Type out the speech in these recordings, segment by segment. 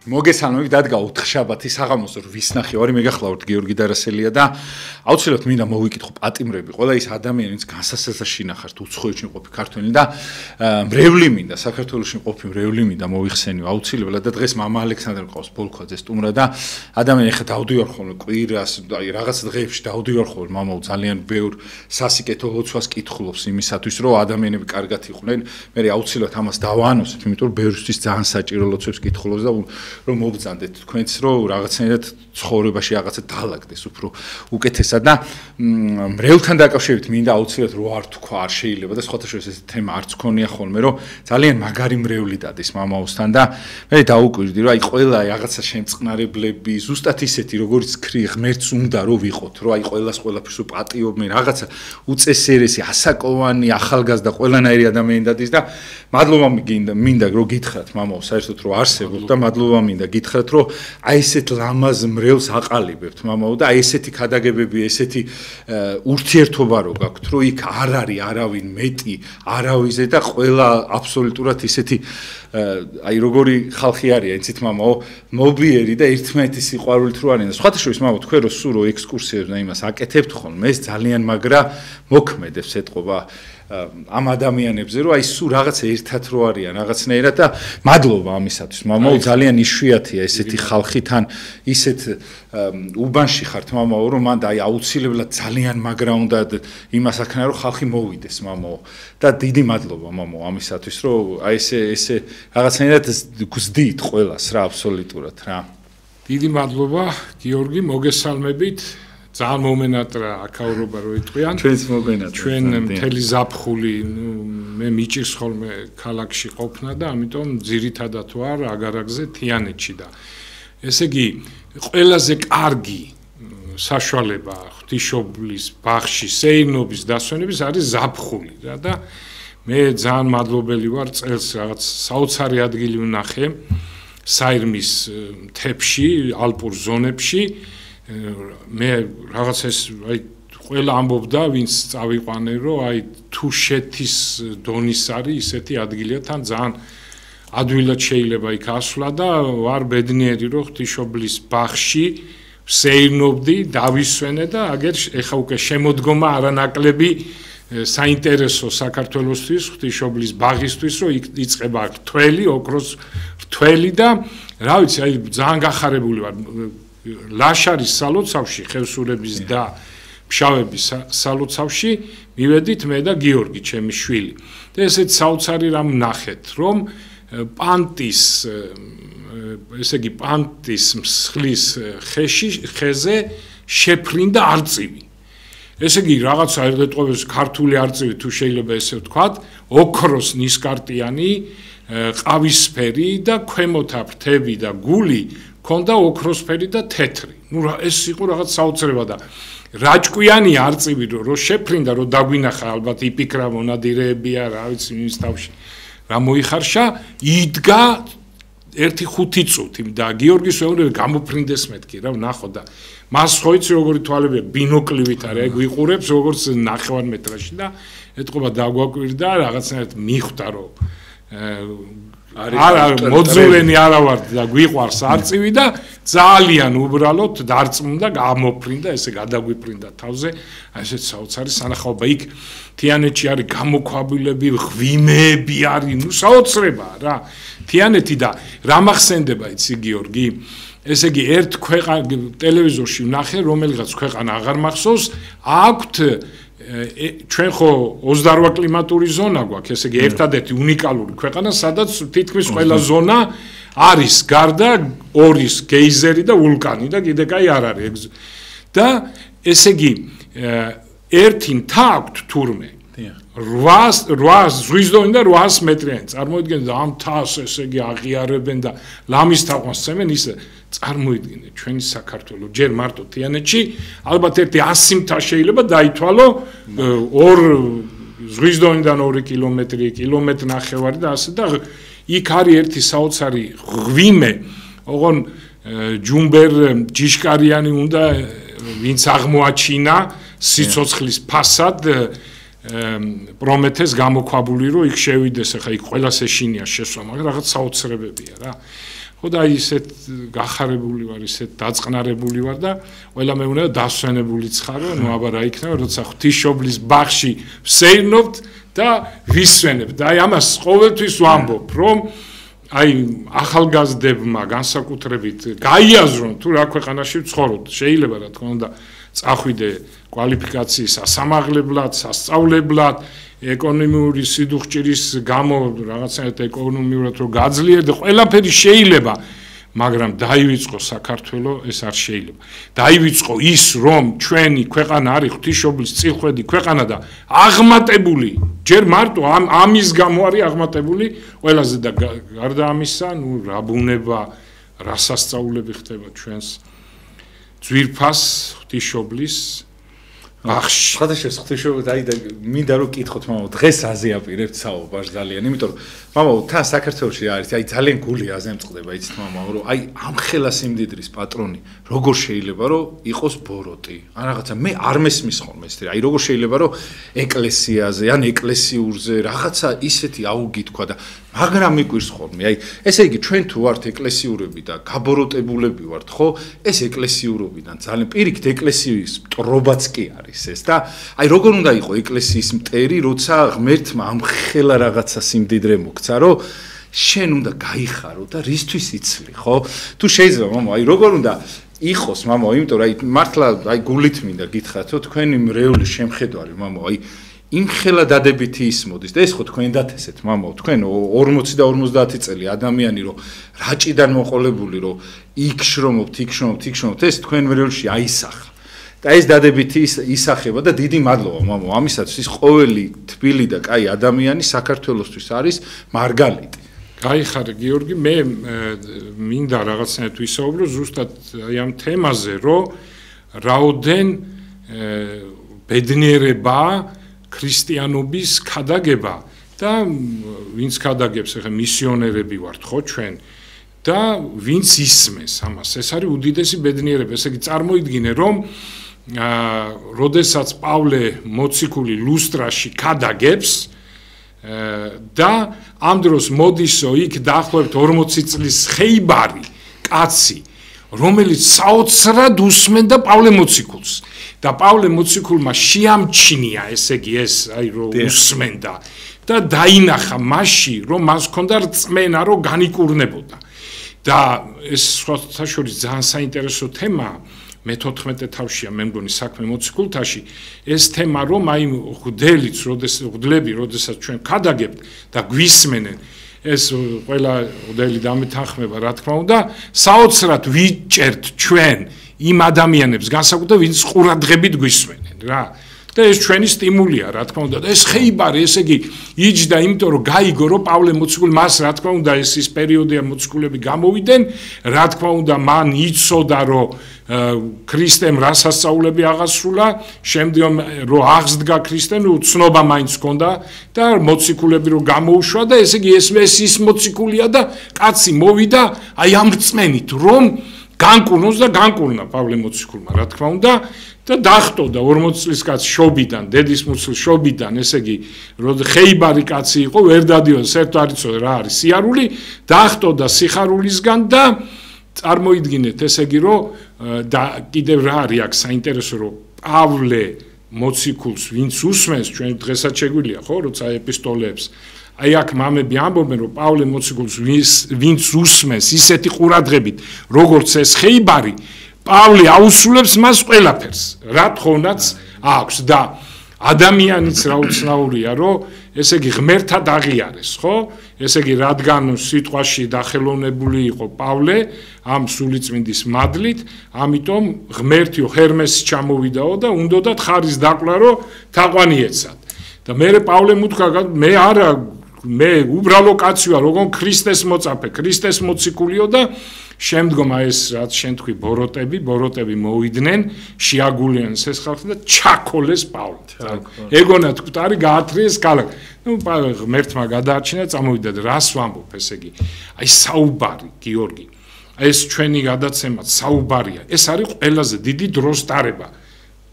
მოგესალმებით, დადგა ოთხშაბათი საღამოს 8:00 ვარი, მე გახლავთ გიორგი დარასელია და აუცილებლად მინდა მოვიკითხო პატიმრები, ყველა ის ადამიანი, ვინც განსასაზღვრში ნახართ, უცხოეთში ყოფი ქართველი და მრევლი მინდა, საქართველოში ყოფი მრევლი მინდა მოიხსენიო აუცილებლად და დღეს მამა ალექსანდრე მყავს ბოლქვაძე სტუმრა და ადამიანი ახლა დავდივარ ხოლმე კვირას, აი რაღაც დღეებში დავდივარ ხოლმე მამაო ძალიან ბევრ სასიკეთო ლოცვას კითხულობს იმისათვის, რომ ადამიანები კარგად იყვნენ, მე აუცილებლად ამას დავაანონსებ, იმიტომ რომ ბევრისთვის ძალიან საჭირო ლოცვებს კითხულობს და რომ მოგძანდეთ თქვენც რომ რაღაცნაირად ცხოვრებაში რაღაცა დაალაგდეს უფრო უკეთესად და მრევლთან დაკავშირებით მინდა აუცილებლად რო არ თქვა არ შეიძლება და სხვათა შორის ეს თემა არც ქონია ხოლმე რომ ძალიან მაგარი მრევლი დადის მამაოსთან და მე დაუკვირდი რომ აი ყველა რაღაცა შემწყნარებლები ზუსტად ისეთი როგორც ქრი ღმერთს უნდა რომ ვიყოთ რომ აი ყველას ყველაფერს უპატიობენ რაღაცა უწესერესი ასაკოვანი ახალგაზრდა ყველანაირი ადამიანი დადის და მადლობა მინდა რომ გითხრათ მამაო საერთოდ რომ არსებობ და მადლობა მინდა გითხრათ რომ აი ესეთ ლამაზ მრევლს აყალიბებთ მამაო და აი ესეთი ქადაგებები ესეთი ურთიერთობა რო გაქვთ რომ იქ არ არის არავინ მეტი არავიზე და ყველა აბსოლუტურად ისეთი აი როგორი ხალხი არის იცით მამაო მობიერი და ერთმანეთის სიყვარულით რო არიან და სხვათა შორის მამაო თქვენ რო სულ ექსკურსიებს და იმას აკეთებთ ხოლმე ეს ძალიან მაგრა მოქმედებს ეთყობა ამ ადამიანებზე რომ აი სულ რაღაცა ერთად რო არიან რაღაცნაირად და მადლობა ამისათვის მამაო ძალიან იშვიათია ესეთი ხალხი თან ისეთ უბანში ხართ მამაო რომ მან და აი აუცილებლად ძალიან მაგრა უნდა იმას აქნა რომ ხალხი მოვიდეს მამაო და დიდი მადლობა მამაო ამისათვის რომ აი ესე რაღაცნაირად გზდით ყველას რა აბსოლუტურად რა დიდი მადლობა გიორგი მოგესალმებით ძალიან მომენატრა აქაურობა რო იტყვიან ჩვენც მომენატრა ჩვენ მთელი ზაფხული მე მიჭირს ხოლმე ქალაქში ყოფნა და ამიტომ ძირითადად ვარ აგარაგზე თიანეთში და ესე იგი ყველაზე კარგი საშუალება ღვთისმშობლის ბაღში სეირნობის დასვენების არის ზაფხული რა და მე ძალიან მადლობელი ვარ წელს რაღაც საოცარი ადგილი ვნახე საირმის მთებში ალპურ ზონებში მე რაღაც ეს აი ყველა ამბობდა ვინც წავიყვანე რომ აი თუშეთის დონის არის ისეთი ადგილია თან ძალიან ადვილად შეიძლება იქ ასვლა და ვარ ბედნიერი რომ ღვთისმშობლის ბაღში ვსეირნობდი დავისვენე და აგერ ეხა უკვე შემოდგომა არანაკლები საინტერესო საქართველოსთვის ღვთისმშობლის ბაღისთვის რომ იწყება რთველი ოქროს რთველი და რა ვიცი აი ძალიან გახარებული ვარ ლაშარის სალოცავში ხევსურების და ფშავების სალოცავში მივედით მე და გიორგი ჩემი შვილი და ესეც საოცარი რამ ნახეთ რომ პანტის ესე იგი პანტის მსხლის ხეზე შეფრინდა არწივი ესე იგი რაღაცა ერდეტყვების ქართული არწივი თუ შეიძლება ესე ვთქვათ ოქროს ნისკარტიანი ყავისფერი და ქვემოთა ფრთები და გული ქონდა ოქროსფერი და თეთრი. ნუ ეს იყო რაღაც საოცრება და რაჭკვიანი არწივი რო შეფრინდა რო დაგვინახა ალბათ იფიქრა მონადირეებია რა ვიცი მის თავში. რა მოიხარშა იდგა 1-5 წუთი და გიორგის ვეუბნები გამოფრინდეს მეთქი რა ვნახო და მას ხო იცი როგორი თვალები ბინოკლივით არის გვიყურებს როგორც 9 მეტრაში და ეთყობა დაგვაკვირდა რაღაცნაირად მიხვდა რომ არა მოძულენი არა ვარ და გვიყვარს არწივი და ძალიან უბრალოდ დარწმუნდა გამოფრინდა ესე გადაგვიფრინდა თავზე აი ესეც საოცარი სანახაობა იქ თიანეთში არის გამოქვაბულები ღვიმეები არის ნუ საოცრება რა თიანეთი და რა მახსენდება იცი გიორგი ესე იგი ერთ ქვეყანა ტელევიზორში ვნახე რომელიღაც ქვეყანა აღარ მახსოვს აქვთ ჩვენ ხო 28 კლიმატური ზონა გვაქვს, ესე იგი ერთადერთი უნიკალური ქვეყანა, სადაც თითქმის ყველა ზონა არის გარდა ორის გეიზერი და ვულკანი და კიდე კაი არ არის. და ესე იგი ერთი მთა აქვთ თურმე 8 ზღვის დონე და 800 მეტრიანი. წარმოიდგინეთ ამ მთას ესე იგი აღიარებენ და ლამის თაყვანს წემენ ისე წარმოიდგინეთ ჩვენი საქართველოს ჯერ მარტო თიანეთში ალბათ ერთი 100 მთა შეიძლება დაითვალო 2 ზღვის დონიდან 2 კილომეტრი კილომეტრ-ნახევარი და ასე და იქ არის ერთი საოცარი ღვიმე ოღონ ჯუმბერ ჯიშკარიანი უნდა ვინც აღმოაჩინა სიცოცხლის ფასად პრომეთეს გამოქვაბული რომ იქ შევიდეს ახლა იქ ყველას ეშინია შესვლა მაგრამ რაღაც საოცრებებია რა ხო და ისეთ გახარებული ვარ, ისეთ დაწყნარებული ვარ და ყველა მე უნდა დასვენებულიც ხარო, ნუ აბა რა იქნება, როცა ღვთისმშობლის ბაღში ვსეირნობთ და ვისვენებთ. და აი ამას ყოველთვის ვამბობ, რომ აი ახალგაზრდებმა განსაკუთრებით გაიაზრონ თუ რა ქვეყანაში ვცხოვრობთ. შეიძლება რა თქმა უნდა წახვიდე კვალიფიკაციის სასამაღლებლად, სასწავლებლად, ეკონომიური სიდუხჭირის გამო რაღაცნაირად ეკონომიურად რომ გაძლიერდე, ყველაფერი შეიძლება, მაგრამ დაივიწყო საქართველოს ეს არ შეიძლება. დაივიწყო ის, რომ ჩვენი ქვეყანა არის ღვთისმშობლის წილხვედი ქვეყანა და აღმატებული, ჯერ მარტო ამის გამო არის აღმატებული ყველაზე და გარდა ამისა, ნუ რა ბუნება, რა სასწაულები ხდება ჩვენს ძვირფას ღვთისმშობლის ბაღში. ხადაშეს ღვთისმშობლად აი და მინდა რომ კითხოთ მამაო, დღეს აზიაპირებთ საუბარს ძალიან, იმიტომ რომ მამაო, თან საქართველოში არის, აი ძალიან გული აზემწყდება, იცით მამაო, რომ აი ამ ხელა სიმდიდრის პატრონი, როგორ შეიძლება რომ იყოს ბოროტი? ან რაღაცა მე არ მესმის ხოლმე ეს, აი როგორ შეიძლება რომ ეკლესიაზე, ან ეკლესიურზე რაღაცა ისეთი აუგი თქვა და მაგრამ მიგვირს ხოლმე, აი ესე იგი ჩვენ თუ ვართ ეკლესიურები და გაბოროტებულები ვართ, ხო? ეს ეკლესიურობიდან ძალიან პირიქით ეკლესიის მტრობაც კი არის ეს და აი როგორ უნდა იყო ეკლესიის მტერი, როცა ღმერთმა ამ ხელა რაღაცა სიმდიდრე მოგცა, რომ შენ უნდა გაიხარო და რისთვის იცლი, ხო? თუ შეიძლება მამო, აი როგორ უნდა იყოს მამო, იმიტომ რომ აი მართლა აი გულით მინდა გითხრათო, თქვენი მრევლი შემხედვარი მამო, აი იმ ხელა დადებითი ის მოდის და ეს ხო თქვენ დათესეთ მამო, თქვენ 40 და 50 წელი ადამიანი რომ რაჭიდან მოყოლებული რომ იქ შრომობთ, ეს თქვენ მრევლში აისახა. და ეს დადებითი ისახება და დიდი მადლობა მამო, ამისათვის ის ყოველი თბილი და კაი ადამიანი საქართველოსთვის არის მარგალიტი. გაიხარე გიორგი, მე მინდა რაღაცნაირად ვისაუბრო ზუსტად აი ამ თემაზე, რომ რაოდენ ბედნიერება ქრისტიანობის ქადაგება და ვინც ქადაგებს, ახლა მისიონერები ვართ ხო ჩვენ და ვინც ისმეს ამას, ეს არის უდიდესი ბედნიერება. ესე იგი წარმოიდგინე, რომ როდესაც პავლე მოციქული ლუსტრაში ქადაგებს და ამ დროს მოდისო იქ დაახლოებით 40 წლის ხეიბარი კაცი, რომელიც საოცრად უსმენდა პავლე მოციქულს და პავლე მოციქულმა შეამჩნია, ესე იგი ეს აი რომ უსმენდა და დაინახა მასში, რომ მას ჰქონდა რწმენა, რომ განიკურნებოდა. და ეს სხვათა შორის ძალიან საინტერესო თემაა. მე-14 თავშია მე მგონი საქმე მოციქულთაში ეს თემა, რომ აი ღდლები, როდესაც ჩვენ ქადაგებთ და გვისმენენ, ეს ყველა ღდელი დამეთანხმება, რა თქმა უნდა, საოცრად ვიჭერთ ჩვენ იმ ადამიანებს განსაკუთრებით, ვინც ყურადღებით გვისმენენ რა. და ეს ჩვენი სტიმულია, რა თქმა უნდა. და ეს ხეიბარი, ესე იგი, იჯდა, იმიტომ რომ გაიგო, რომ პავლე მოციქული მას, რა თქმა უნდა, ეს პერიოდია მოციქულები გამოვიდნენ, რა თქმა უნდა, მან იცოდა, რომ ქრისტემ რა სასწაულები აღასრულა, შემდგომ რომ აღსდგა ქრისტემ, ცნობა მაინც ჰქონდა და მოციქულები რომ გამოუშვა და ესე იგი ეს ის მოციქულია და კაცი მოვიდა აი ამ რწმენით, რომ განკურნოს და განკურნა პავლე მოციქულმა, რა თქმა უნდა. და დაახტოვდა 40 წლის კაცი შობიდან, დედის მუცლის შობიდან, ესე იგი, რომ ხეიბარი კაცი იყო, ვერ დადიოდა, საერთოდ არ იცოდა რა არის სიარული, დაახტოვდა სიხარულისგან და წარმოიდგინეთ, ესე იგი, რომ და კიდევ რა არის აქ საინტერესო, რომ პავლე მოციქულს ვინც უსმენს, ჩვენ დღესაც შეგვიძლია, ხო, როცა ეპისტოლეებს აი აქ მამები ამბობენ, რომ პავლე მოციქულს ვინც უსმენს ისეთი ყურადღებით, როგორც ეს ხეიბარი, პავლე აუსრულებს მას ყველაფერს, რა თხოვნაც აქვს და ადამიანიც რა უცნაურია, რომ ესე იგი ღმერთად აღიარეს, ხო? ესე იგი რადგან სიტყვაში დახელოვნებული იყო პავლე ამ სულიწმინდის მადლით, ამიტომ ღმერთიო ჰერმესი ჩამოვიდაო და უნდათ ხარის დაკლა, რომ თაყვანი ეცად. და მე პავლემ უთქვა, მე უბრალო კაცი ვარ, როგორ ქრისტეს მოწაფე, ქრისტეს მოციქულიო და შემდგომ ეს რაც შენ თქვი ბოროტები მოვიდნენ, შეაგულიან ეს ხალხი და ჩაქოლეს პავლე. ეგონა თქუტარი გაათრიეს ქალაქ. ნუ ღმერთმა გადაარჩინა, წამოვიდა და რას ვამბობ, ესე იგი. აი საუბარი, გიორგი. ეს ჩვენი გადაცემა საუბარია. ეს არის ყველაზე დიდი დროს დარება.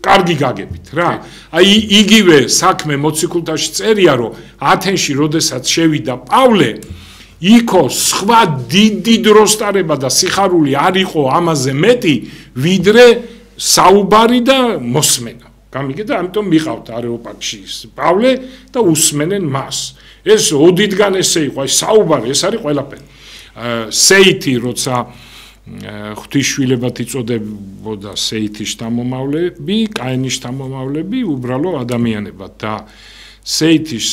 კარგი გაგებით რა. აი იგივე საქმე მოციქულთაში წერია, რომ ათენში როდესაც შევიდა პავლე, იქო სხვა დიდი დროსტარება და სიხარული არ იყო ამაზე მეტი, ვიდრე საუბარი და მოსმენა. გამიგეთ, ამიტომ მიყავთ არეოპაგში პავლე და უსმენენ მას. ეს ოდიდან ესე იყო, აი საუბარი, ეს არის ყველაფერი. სეითი, როცა ღვთისშვილებად იწოდებოდა სეითის შთამომავლები, კაინის შთამომავლები, უბრალო ადამიანებად და სეითის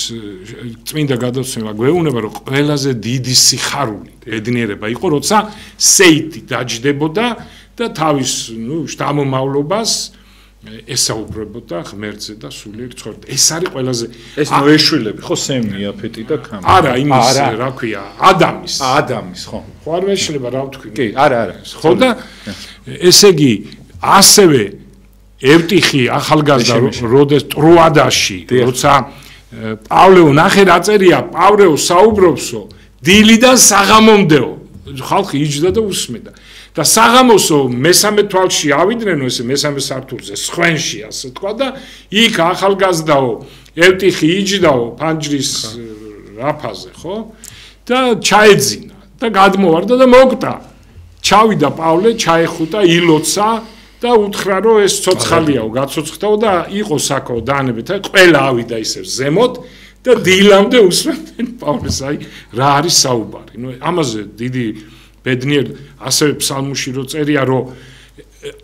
წმინდა გადაცემა გვეუბნება, რომ ყველაზე დიდი სიხარული ბედნიერება იყო, როცა სეითი დაჯდებოდა და თავის შთამომავლობას ესაუბრებოდა ღმერთზე და სულიერ ცხოვრებდა. ეს არის ყველაზე ეს ნოეშვილები, ხო, სემი, იაფეტი და ქამი. არა, იმის რა ქვია, ადამიანის. ადამიანის, ხო. ხო არ მეშლება რა ვთქვი? კი, არა. ხო და ესე იგი, ასევე ევტიხი ახალგაზრდა როდეს ტროადაში, როცა პავლე ნახე რა წერია, პავლე საუბრობსო, დილიდან საღამომდეო. ხალხი იჯდა და უსმენდა. და საღამოსო მესამე თვალში ავიდნენ, ესე მესამე სართულზე, სხვენში, ასე თქვა და იქ ახალგაზრდაო ევტიხი იჯდაო ფანჯრის რაფაზე, ხო? და ჩაეძინა და გადმოვარდა და მოკტა. ჩავიდა პავლე, ჩაეხუტა, ილოცა და უთხრა, რომ ეს ცოცხალიაო, გაცოცხლდაო და იყო საქო დაანებეთ, ყველა ავიდა ისევ ზემოთ და დილამდე უსმენდნენ პავლეს, აი რა არის საუბარი. ნუ ამაზე დიდი ბედნიერ ასევე ფსალმუში რო წერია, რომ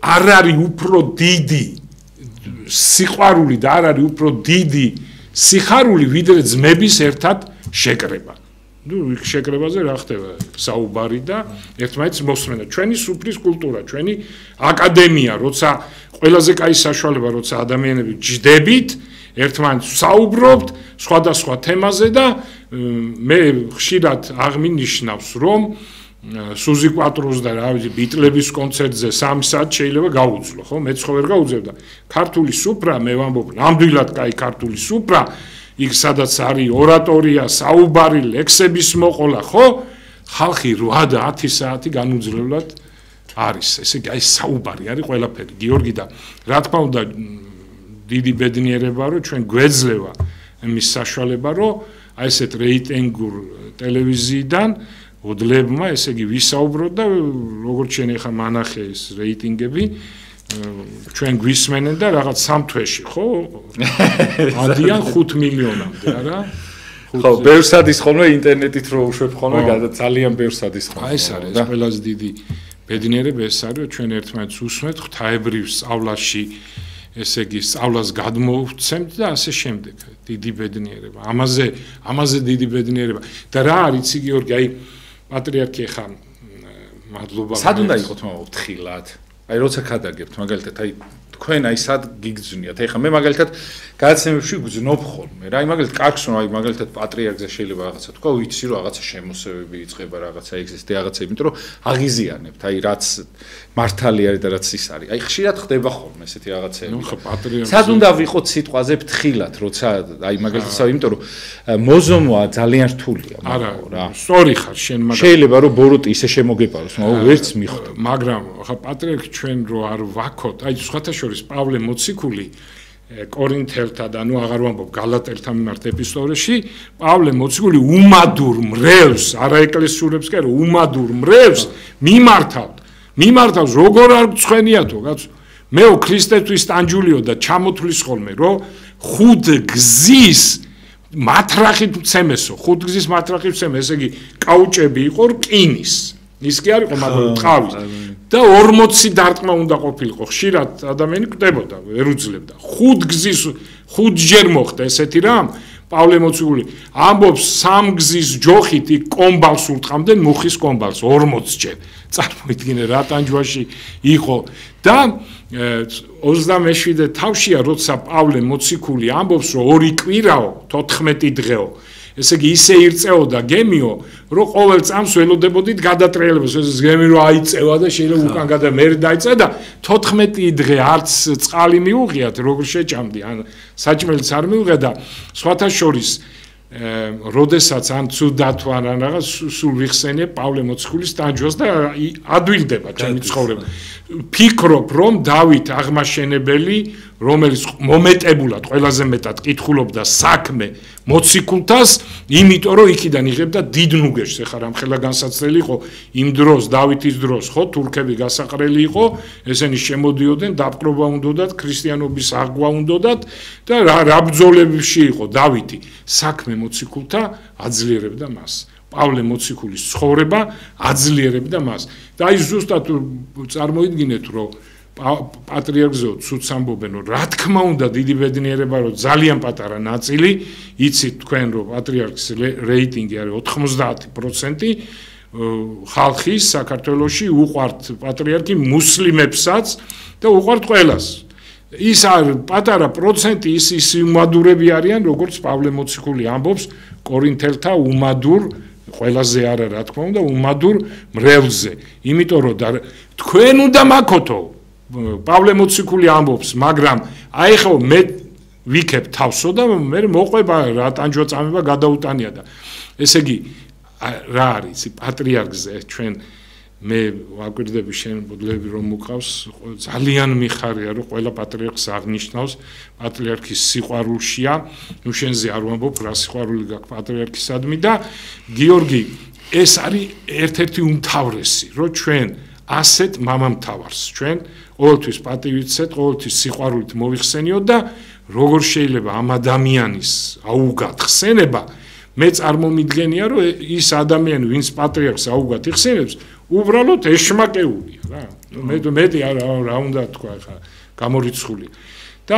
არ არის უფრო დიდი სიყვარული და არ არის უფრო დიდი სიხარული, ვიდრე ძმების ერთად შეკრება. ნუ შეკრებაზე რა ხდება? საუბარი და ერთმანეთს მოსმენა. ჩვენი სუფრის კულტურა, ჩვენი აკადემია, როცა ყველაზე კაი საშუალება, როცა ადამიანები ჯდებით, ერთმანეთს საუბრობთ სხვადასხვა თემაზე და მე ხშირად აღმინიშნავს, რომ სუზი კვატროს და რა ვიცი ბიტლების კონცერტზე 3 საათი შეიძლება გაუძლო, ხო? მეც ხო ვერ გაუძლებდა. ქართული სუფრა, მე ვამბობ, ნამდვილად კაი ქართული სუფრა, იქ სადაც არის ორატორია, საუბარი, ლექსების მოყოლა, ხო? ხალხი 8 და 10 საათი განუძლებლად არის. ესე იგი, აი საუბარი არის ყველაფერი. გიორგი და რა თქმა უნდა, დიდი ბედნიერება, რომ ჩვენ გვეძლევა იმის საშუალება, რომ აი ესეთ რეიტინგურ ტელევიზიიდან ოდლებმა, ესე იგი, ვისაუბროთ და როგორც შენ ახლა მანახე ეს რეიტინგები, ჩვენ გვისმენენ და რაღაც 3 თვეში, ხო? ადიან 5 მილიონამდე, არა? ხო, ბევრსადის ხოლმე ინტერნეტით რო უშვებ ხოლმე, ძალიან ბევრსადის ხოლმე. აი ეს არის ყველაზე დიდი ბედნიერება, ეს არის, რომ ჩვენ ერთმანეთს უსმენთ ღვთაებრივ სწავლაში, ესე იგი, სწავლას გადმოვცემთ და ასე შემდეგ. დიდი ბედნიერება. ამაზე დიდი ბედნიერება. და რა არის, გიორგი, აი პატრიარქი ხა მადლობა. სად უნდა იყოთ მაგ თხილად? აი როცა ქადაგებთ, მაგალითად, აი თქვენ აი სად გიგძვნიათ? აი ხა მე მაგალითად გადაცემებში გძნობ ხოლმე. რა, აი მაგალითად კარგს რომ აი მაგალითად პატრიარქზე შეიძლება რაღაცა თქვა, ვიცი რომ რაღაცა შემოსევები იწყება, რაღაცა ეგზისტი რაღაცა, იმიტომ რომ აღიზიანებთ, აი რაც მართალი არის და რაც ის არის. აი ხშირად ხდება ხოლმე ესეთი რაღაცები. ნუ ხა პატრიარქი. სად უნდა ვიყოთ სიტყვაზე ფრთხილად, როცა აი მაგალითად, იმიტომ რომ მოზომვა ძალიან რთულია, რა. სწორი ხარ შენ, მაგრამ შეიძლება რომ ბოროტი ისე შემოგეპაროს, მაგრამ ვერც მიხვდა. მაგრამ ხა პატრიარქი ჩვენ რო არ ვაქოთ, აი სხვათა შორის პავლე მოციქული კორინთელთა და ნუ აღარ ვამბობ გალატელთა მიმართ ეპისტოლეში, პავლე მოციქული უმადურ მრევლს, არაეკლესიურებს კი არა, უმადურ მრევლს მიმართავს, როგორ არ მწვენიათო, კაცო. მეო ქრისტესთვის ტანჯულიო და ჩამოთვლის ხოლმე, რომ 5 გზის მათრახით ვცემესო, 5 გზის მათრახით ვცემე, ესე იგი, კაუჭები იყო რკინის. ის კი არ იყო, მაგრამ ტყავის. და 40 დარტყმა უნდა ყოფილიყო. ხშირად ადამიანი კვდებოდა, ვერ უძლებდა. 5 გზის 5ჯერ მოხდა ესეთი რამ. პავლე მოციქული ამბობს 3 გზის ჯოხით იქ კომბალს ურტყამდნენ, მუხის კომბალს 40ჯერ. წარმოიდგინე რა ტანჯვაში იყო და 27 თავშია, როცა პავლე მოციქული ამბობს, რომ 2 კვირაო, 14 დღეო. ესე იგი ისე ირწეოდა გემიო, რომ ყოველ წამს ველოდებოდით გადატრიალებას, ეს გემი რო აიწევა და შეიძლება უკან გადა მე დაიწევა და 14 დღე არც წყალი მიუღიათ, როგორ შეჭამდი, ან საჭმელიც არ მიუღია და სხვათა შორის როდესაც ან ცუდად თუ ან რაღაც სულ ვიხსენე პავლე მოციქულის ტანჯვას და ადვილდება ჩემი ცხოვრება. ფიქრობ, რომ დავით აღმაშენებელი რომელიც მომეტებულად ყველაზე მეტად კითხულობდა საქმე მოციქულთას, იმიტომ რომ იქიდან იღებდა დიდ ნუგეშს. ეხლა რამხელა განსაცდელი იყო იმ დროს, დავითის დროს, ხო, თურქები გასაყრელი იყო, ესენი შემოდიოდნენ, დაპყრობა უნდათ, ქრისტიანობის აღგვა უნდათ და რა ბრძოლებში იყო დავითი. საქმე მოციქულთა აძლიერებდა მას. პავლე მოციქულის ცხოვრება აძლიერებდა მას. და აი ზუსტად წარმოიდგინეთ, რომ პატრიარქზე ცუდს ამბობენ, რომ რა თქმა უნდა დიდი ბედნიერება, რომ ძალიან პატარა ნაწილი, იცით თქვენ, რომ პატრიარქის რეიტინგი არის 90%, ხალხის საქართველოში უყვართ პატრიარქი მუსლიმებსაც და უყვართ ყველას. ის პატარა პროცენტი ის უმადურები არიან, როგორც პავლე მოციქული ამბობს, კორინთელთა უმადურ ყველაზე არა რა თქმა უნდა უმადურ მრევლზე. იმიტომ რომ თქვენ უნდა მაქოთო პავლე მოციქული ამბობს, მაგრამ აი ხო მე ვიქებ თავსო და მე მოყვება რა ტანჯვა-წამება გადაუტანია და ესე იგი რა არის პატრიარქზე ჩვენ მე ვაკვირდები შენ ბოდლები რომ მუყავს ძალიან მიხარია რომ ყველა პატრიარქს აღნიშნავს პატრიარქის სიყვარულშია ნუ შენზე არ ვამბობ რა სიყვარული გაქვს პატრიარქისადმი და გიორგი ეს არის ერთ-ერთი უმთავრესი რომ ჩვენ ასეთ მამამთავარს ჩვენ ყოველთვის პატივიცეთ ყოველთვის სიყვარულით მოიხსენიოთ და როგორ შეიძლება ამ ადამიანის აუგად ხსენება მე წარმომიდგენია რომ ის ადამიანი ვინც პატრიარქს აუგად იხსენებს უბრალოდ ეშმაკეულია რა მეტი რა უნდა თქვა ხა გამორიცხული და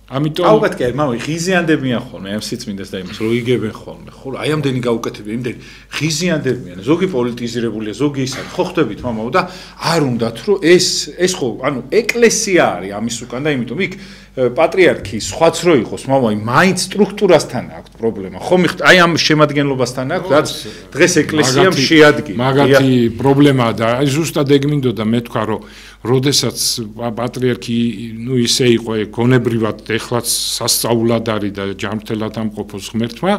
ამიტომ აუგად კი არ მამა ღიზიანდებიან ხოლმე ამ სიწმინდეს და იმას რო იგებენ ხოლმე ხო აი ამდენი გაუკეთებია იმდენი ღიზიანდებიან ზოგი პოლიტიზირებულია ზოგი ის არის ხო ხვდებით მამაო და არ უნდათ რომ ეს ხო ანუ ეკლესია არის ამის უკან და იმიტომ იქ პატრიარქი სხვაც რო იყოს მამა მაინც სტრუქტურასთან აქვს პრობლემა ხო მიხთ აი ამ შემადგენლობასთან აქვს რაც დღეს ეკლესიამ შეადგინა მაგათი პრობლემაა და აი ზუსტად ეგ მინდოდა მე თქვა რომ როდესაც პატრიარქი ნუ ისე იყო გონებრივად ეხლაც სასწაულად არის და ჯანმრთელად ამყოფოს ღმერთმა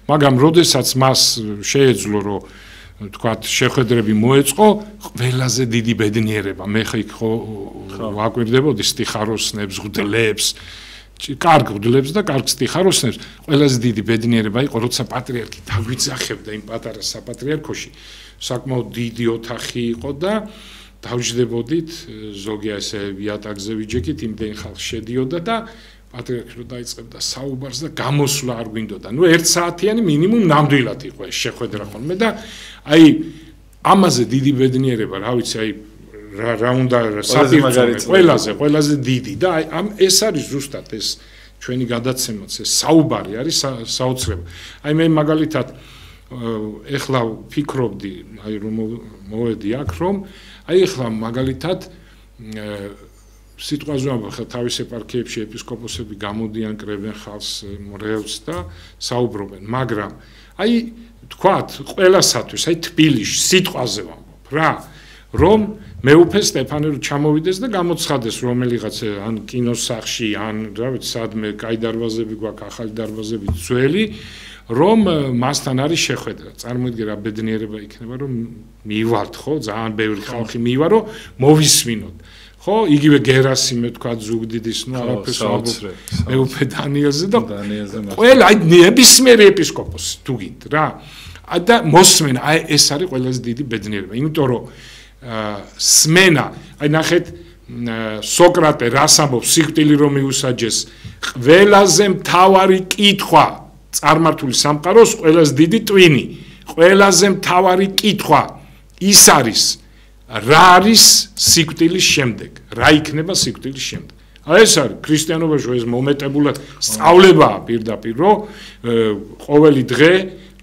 მაგრამ როდესაც მას შეეძლო რომ თქვათ შეხვედრები მოეწყო ყველაზე დიდი ბედნიერება მე ხო ვაკვირდებოდი სტიხაროსნებს ღდლებს კარგ ღდლებს და კარგ სტიხაროსნებს ყველაზე დიდი ბედნიერება იყო როცა პატრიარქი დაგვიძახებდა იმ პატარა საპატრიარქოში საკმაოდ დიდი ოთახი იყო და დავჯდებოდით ზოგი ესე ვიატაკზე ვიჯექით იმდენ ხალხი შედიოდა და პატრიარქი რო დაიწყებდა საუბარს და გამოსვლა არ გვინდოდა. ნუ 1 საათიანი მინიმუმ ნამდვილად იყო ეს შეხვედრა ხოლმე და აი ამაზე დიდი ბედნიერება, რა ვიცი, აი რა უნდა საპირწონე ყველაზე დიდი და აი ამ ეს არის ზუსტად ეს ჩვენი გადაცემაც ეს საუბარი არის საოცრება. აი მე მაგალითად ეხლა ვფიქრობდი, აი რომ მოვედი აქ რომ აი ეხლა მაგალითად სიტყვაზე ვამბობ, თავის ეპარქიებში ეპისკოპოსები გამოდიან, კრებენ ხალხს, მრევლს და საუბრობენ, მაგრამ აი თქვათ, ყველასათვის, აი თბილისში სიტყვაზე ვამბობ, რა, რომ მეუფე სტეფანე რო ჩამოვიდეს და გამოცხადეს რომელიღაც ან კინოსახში, ან რა ვიცი, სადმე კაი დარბაზები გვაქვს, ახალი დარბაზები ძველი, რომ მასთან არის შეხვედრა. წარმოიდგინე რა ბედნიერება იქნება, რომ მივართ, ხო, ძალიან ბევრი ხალხი მივა, რომ მოვისმინოთ. ხო, იგივე გერასიმე თქვა ზუგდიდის, ნუ არაფერს ვამბობ. მეუფე დანიელზე და ყველა აი ნებისმიერი ეპისკოპოსი თუ გინდ რა. და მოსმენა, აი ეს არის ყველაზე დიდი ბედნიერება. იმიტომ რომ სმენა, აი ნახეთ სოკრატე რას ამბობს, სიკვდილი რომ მიუსაჯეს, ყველაზე მთავარი კითხვა წარმართული სამყაროს ყველაზე დიდი ტვინი, ყველაზე მთავარი კითხვა ის არის რა არის სიკვდილის შემდეგ? რა იქნება სიკვდილის შემდეგ? აი ეს არის ქრისტიანობაში ეს მომეტებულად სწავლებაა პირდაპირ, რომ ყოველი დღე,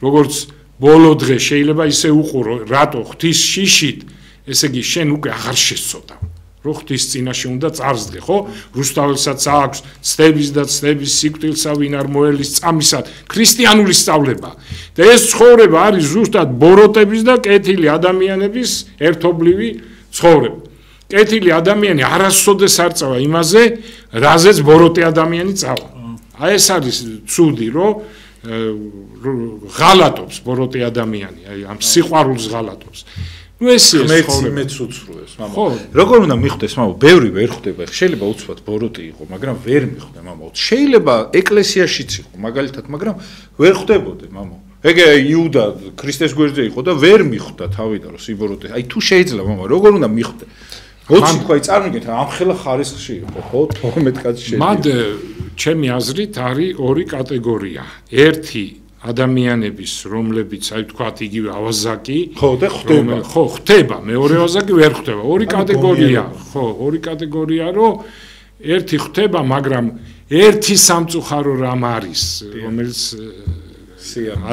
როგორც ბოლო დღე შეიძლება ისე უყურო, რატო ღვთის შიშით, ესე იგი შენ უკვე აღარ შესწოდა. რო ღვთის წინაშე უნდა წარსდგე, ხო? რუსთაველსაც აქვს ცდების და ცდების სიკვდილსა ვინ არ მოელის წამისად, ქრისტიანული სწავლება. და ეს ცხოვრება არის ზუსტად ბოროტების და კეთილი ადამიანების ერთობლივი ცხოვრება. კეთილი ადამიანი არასოდეს არ წავა იმაზე, რაზეც ბოროტი ადამიანი წავა. აი ეს არის ცუდი, რომ ღალატობს ბოროტი ადამიანი, აი ამ სიყვარულს ღალატობს. ნუ ესეა ცხოვრება. მეც უცრუეს, მამა. როგორ უნდა მიხვდეს, მამა, ბევრი ვერ ხვდება. შეიძლება უცბად ბოროტი იყო, მაგრამ ვერ მიხვდა, მამა. შეიძლება ეკლესიაშიც იყო, მაგალითად, მაგრამ ვერ ხვდებოდე, მამა. ეგე იუდა ქრისტეს გვერდზე იყო და ვერ მიხვდა თავიდან რომ სიბოროტე. აი თუ შეიძლება, მამა, როგორ უნდა მიხვდე? მოცი თქვა, წარმოგიდგენთ, ამხელა ხარისხში იყო, ხო? 12 კაცი შედი. მად ჩემი აზრით არის ორი კატეგორია. ერთი ადამიანების, რომლებიც აი თქვათ იგივე ავაზაკი, ხო და ხდება. ხო, ხდება, მეორე ავაზაკი ვერ ხდება. ორი კატეგორია, ხო, ორი კატეგორია, რომ ერთი ხდება, მაგრამ ერთი სამწუხარო რამ არის, რომელიც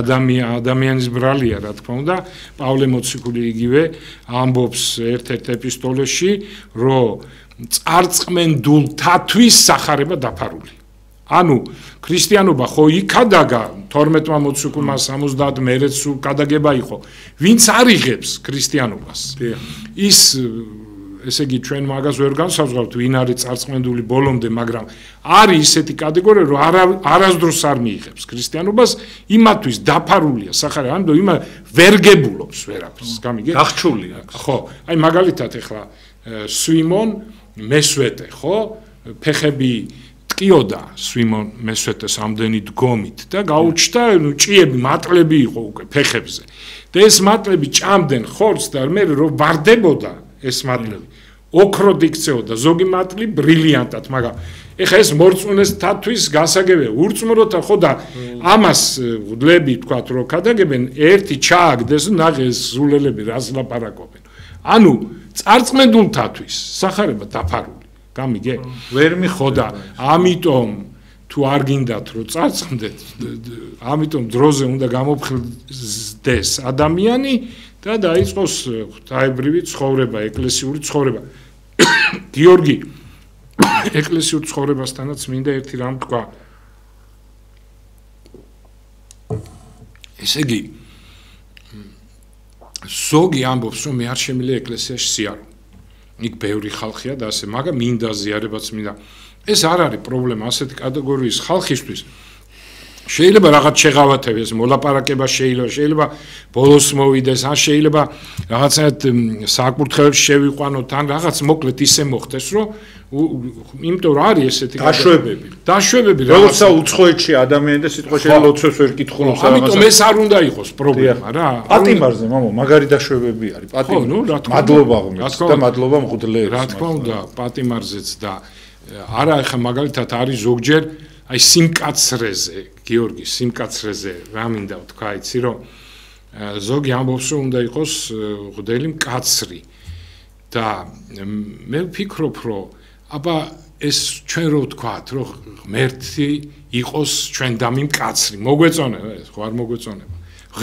ადამიანის ბრალია, რა თქმა უნდა, პავლე მოციქული იგივე ამბობს ერთ-ერთ ეპისტოლეში, რომ წარწმენდულთათვის სახარება დაფარული. ანუ ქრისტიანობა ხო იქადაგა 12-მა მოციქულმა 70 მერეც კადაგება იყო. ვინც არ იღებს ქრისტიანობას. ის ესე იგი ჩვენ მაგას ვერ განსაზღვრავთ, ვინ არის წარწმენდული ბოლომდე, მაგრამ არის ისეთი კატეგორია, რომ არასდროს არ მიიღებს ქრისტიანობას, იმათვის დაფარულია სახარება, ანუ იმა ვერ გებულობს ვერაფერს, გამიგე? გახჩულია. ხო, აი მაგალითად ეხლა სვიმონ მესვეტე, ხო? ფეხები ტყიოდა სვიმონ მესვეტეს ამდენი დგომით და გაუჩნდა ჭიები, მატლები იყო უკვე ფეხებზე. და ეს მატლები ჭამდნენ ხორცს და მე რომ ვარდებოდა ეს მატლები. ოქროდ იქცეოდა ზოგი მატლი ბრილიანტად, მაგრამ ეხა ეს მორწმუნესთათვის გასაგებია. ურწმუნოთა ხო და ამას ვლები თქვათ რომ ქადაგებენ, ერთი ჩააგდეს ნაღეს სულელები რას ლაპარაკობენ. ანუ წარწმენდულთათვის სახარება დაფარული. გამიგე? ვერ მიხოდა. ამიტომ თუ არ გინდათ რომ წარწმდეთ, ამიტომ დროზე უნდა გამოფხდეს ადამიანი და დაიწყოს ღვთაებრივი ცხოვრება, ეკლესიური ცხოვრება. გიორგი ეკლესიურ ცხოვრებასთანაც მინდა ერთი რამ თქვა. ესე იგი ზოგი ამბობს რომ მე არ შემიძლია ეკლესიაში სიარო. იქ ბევრი ხალხია და ასე, მაგრამ მინდა ზიარებაც მინდა. ეს არ არის პრობლემა ასეთი კატეგორიის ხალხისთვის. შეიძლება რაღაც შეღავათებდეს, მოლაპარაკება შეიძლება ბოლოს მოვიდეს, ან შეიძლება რაღაცად საკურთხეველში შევიყვანოთ, ან რაღაც მოკლედ ისე მოხდეს, რომ იმიტომ რომ არის ესეთი დაშვებები. როცა უცხოეთში ადამიანი და სიტყვა შეიძლება ლოცვებს ვერ კითხულობს რაღაცა. ამიტომ ეს არ უნდა იყოს პრობლემა რა. პატიმარზე, მამა, მაგარი დაშვებები არის. მადლობა ღმერთს და მადლობა მღვდლებს. რა თქმა უნდა, პატიმარზეც და არა ახლა მაგალითად არის ზოგჯერ აი სიმკაცრეზე, გიორგი, სიმკაცრეზე რა მინდა ვთქვა, იცი რომ ზოგი ამბობს რომ უნდა იყოს ღვთელი მკაცრი და მე ვფიქრობ რომ აბა ეს ჩვენ რო ვთქვათ რომ ღმერთი იყოს ჩვენდამი მკაცრი, მოგვეწონება ეს ხო არ მოგვეწონება.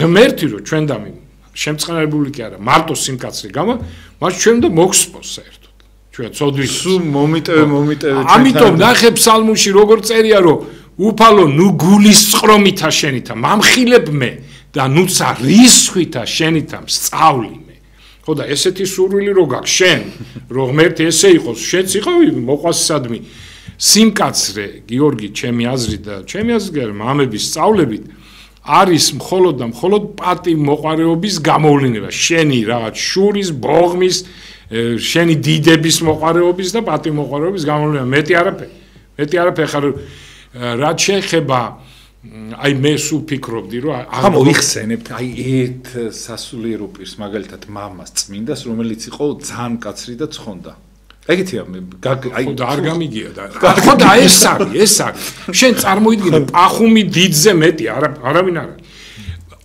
ღმერთი რომ ჩვენდამი შემწყნარებული კი არა, მარტო სიმკაცრი გამა, მას ჩვენ უნდა მოგსპოს საერთოდ. ჩვენ წოდვის მომიტევე ამიტომ ნახე ფსალმუში როგორ წერია რომ უფალო ნუ გულის წყრომითა შენითა მამხილებ მე და ნუცა რისხვითა შენითა სწავლი მე. ხო და ესეთი სურვილი რო გაქვს შენ რომ ღმერთი ესე იყოს, შენც იყავი მოყვასისადმი სიმკაცრე, გიორგი, ჩემი აზრით და ჩემი აზრით მამების სწავლებით არის მხოლოდ და მხოლოდ პატივმოყვარეობის გამოვლენა, შენი რაღაც შურის, ბოღმის შენი დიდების მოყვარეობის და პატივმოყვარეობის გამოვლენა. მეტი არაფერი ხარ რაც შეეხება აი მე სულ ფიქრობდი რომ ახლა მოიხსენებთ აი ერთ სასულიერო პირს, მაგალითად მამას წმინდას, რომელიც იყო ძალიან კაცრი და ცხონდა. ეგეთია მე აი და არ გამიგია და ხო და ეს არის შენ წარმოიდგინე პახუმი დიდზე მეტი არავინ არ არის.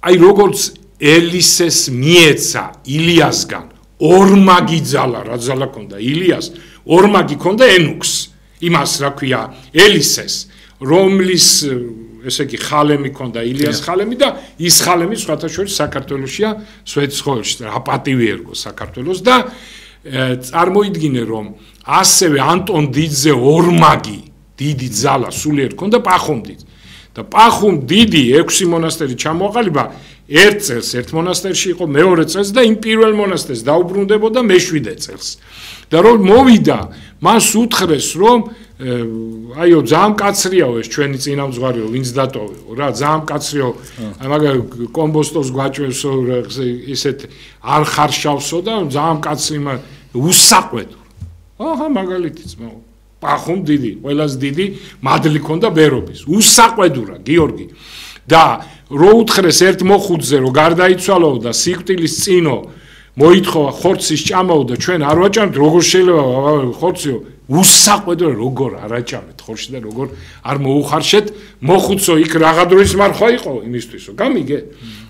აი როგორც ელისეს მიეცა ილიასგან ორმაგი ძალა, რა ძალა ქონდა ილიას, ორმაგი ქონდა ენუქს, იმას რა ქვია ელისეს, რომლის ესე იგი ხალემი ქონდა ილიას ხალემი და ის ხალემი სხვათა შორის საქართველოსია, სვეტიცხოველში რა პატივი ერგო საქართველოს და წარმოიდგინე რომ ასევე ანტონ დიდზე ორმაგი დიდი ძალა სულიერ ქონდა პახუმ დიდ და პახუმ დიდი 6 მონასტერი ჩამოაყალიბა ერთ წელს ერთ მონასტერში იყო, მეორე წელს და იმ პირველ მონასტერს დაუბრუნდებოდა მე-7 წელს. და რომ მოვიდა, მას უთხრეს რომ აიო ძალიან კაცრიაო ეს ჩვენი წინამძღვარიო ვინც დატოვეო რა ძალიან კაცრიო მაგალითად კომბოსტოს გვაჭვევსო ისეთ არ ხარშავსო და ძალიან კაცრი უსაყვედო აჰა მაგალითიც პახუმ დიდი ყველას დიდი მადლი ქონდა ბერობის უსაყვედურა გიორგი და რო უთხრეს ერთ მოხუცზე რო გარდაიცვალო და სიკვდილის წინო მოითხოვა ხორცის ჭამაო და ჩვენ არ ვაჭამთ როგორ შეიძლება ხორციო უსაყვედო როგორ არ აჭამეთ ხორცი და როგორ არ მოუხარშეთ მოხუცო იქ რაღა დროის მარხვა იყო იმისთვისო გამიგე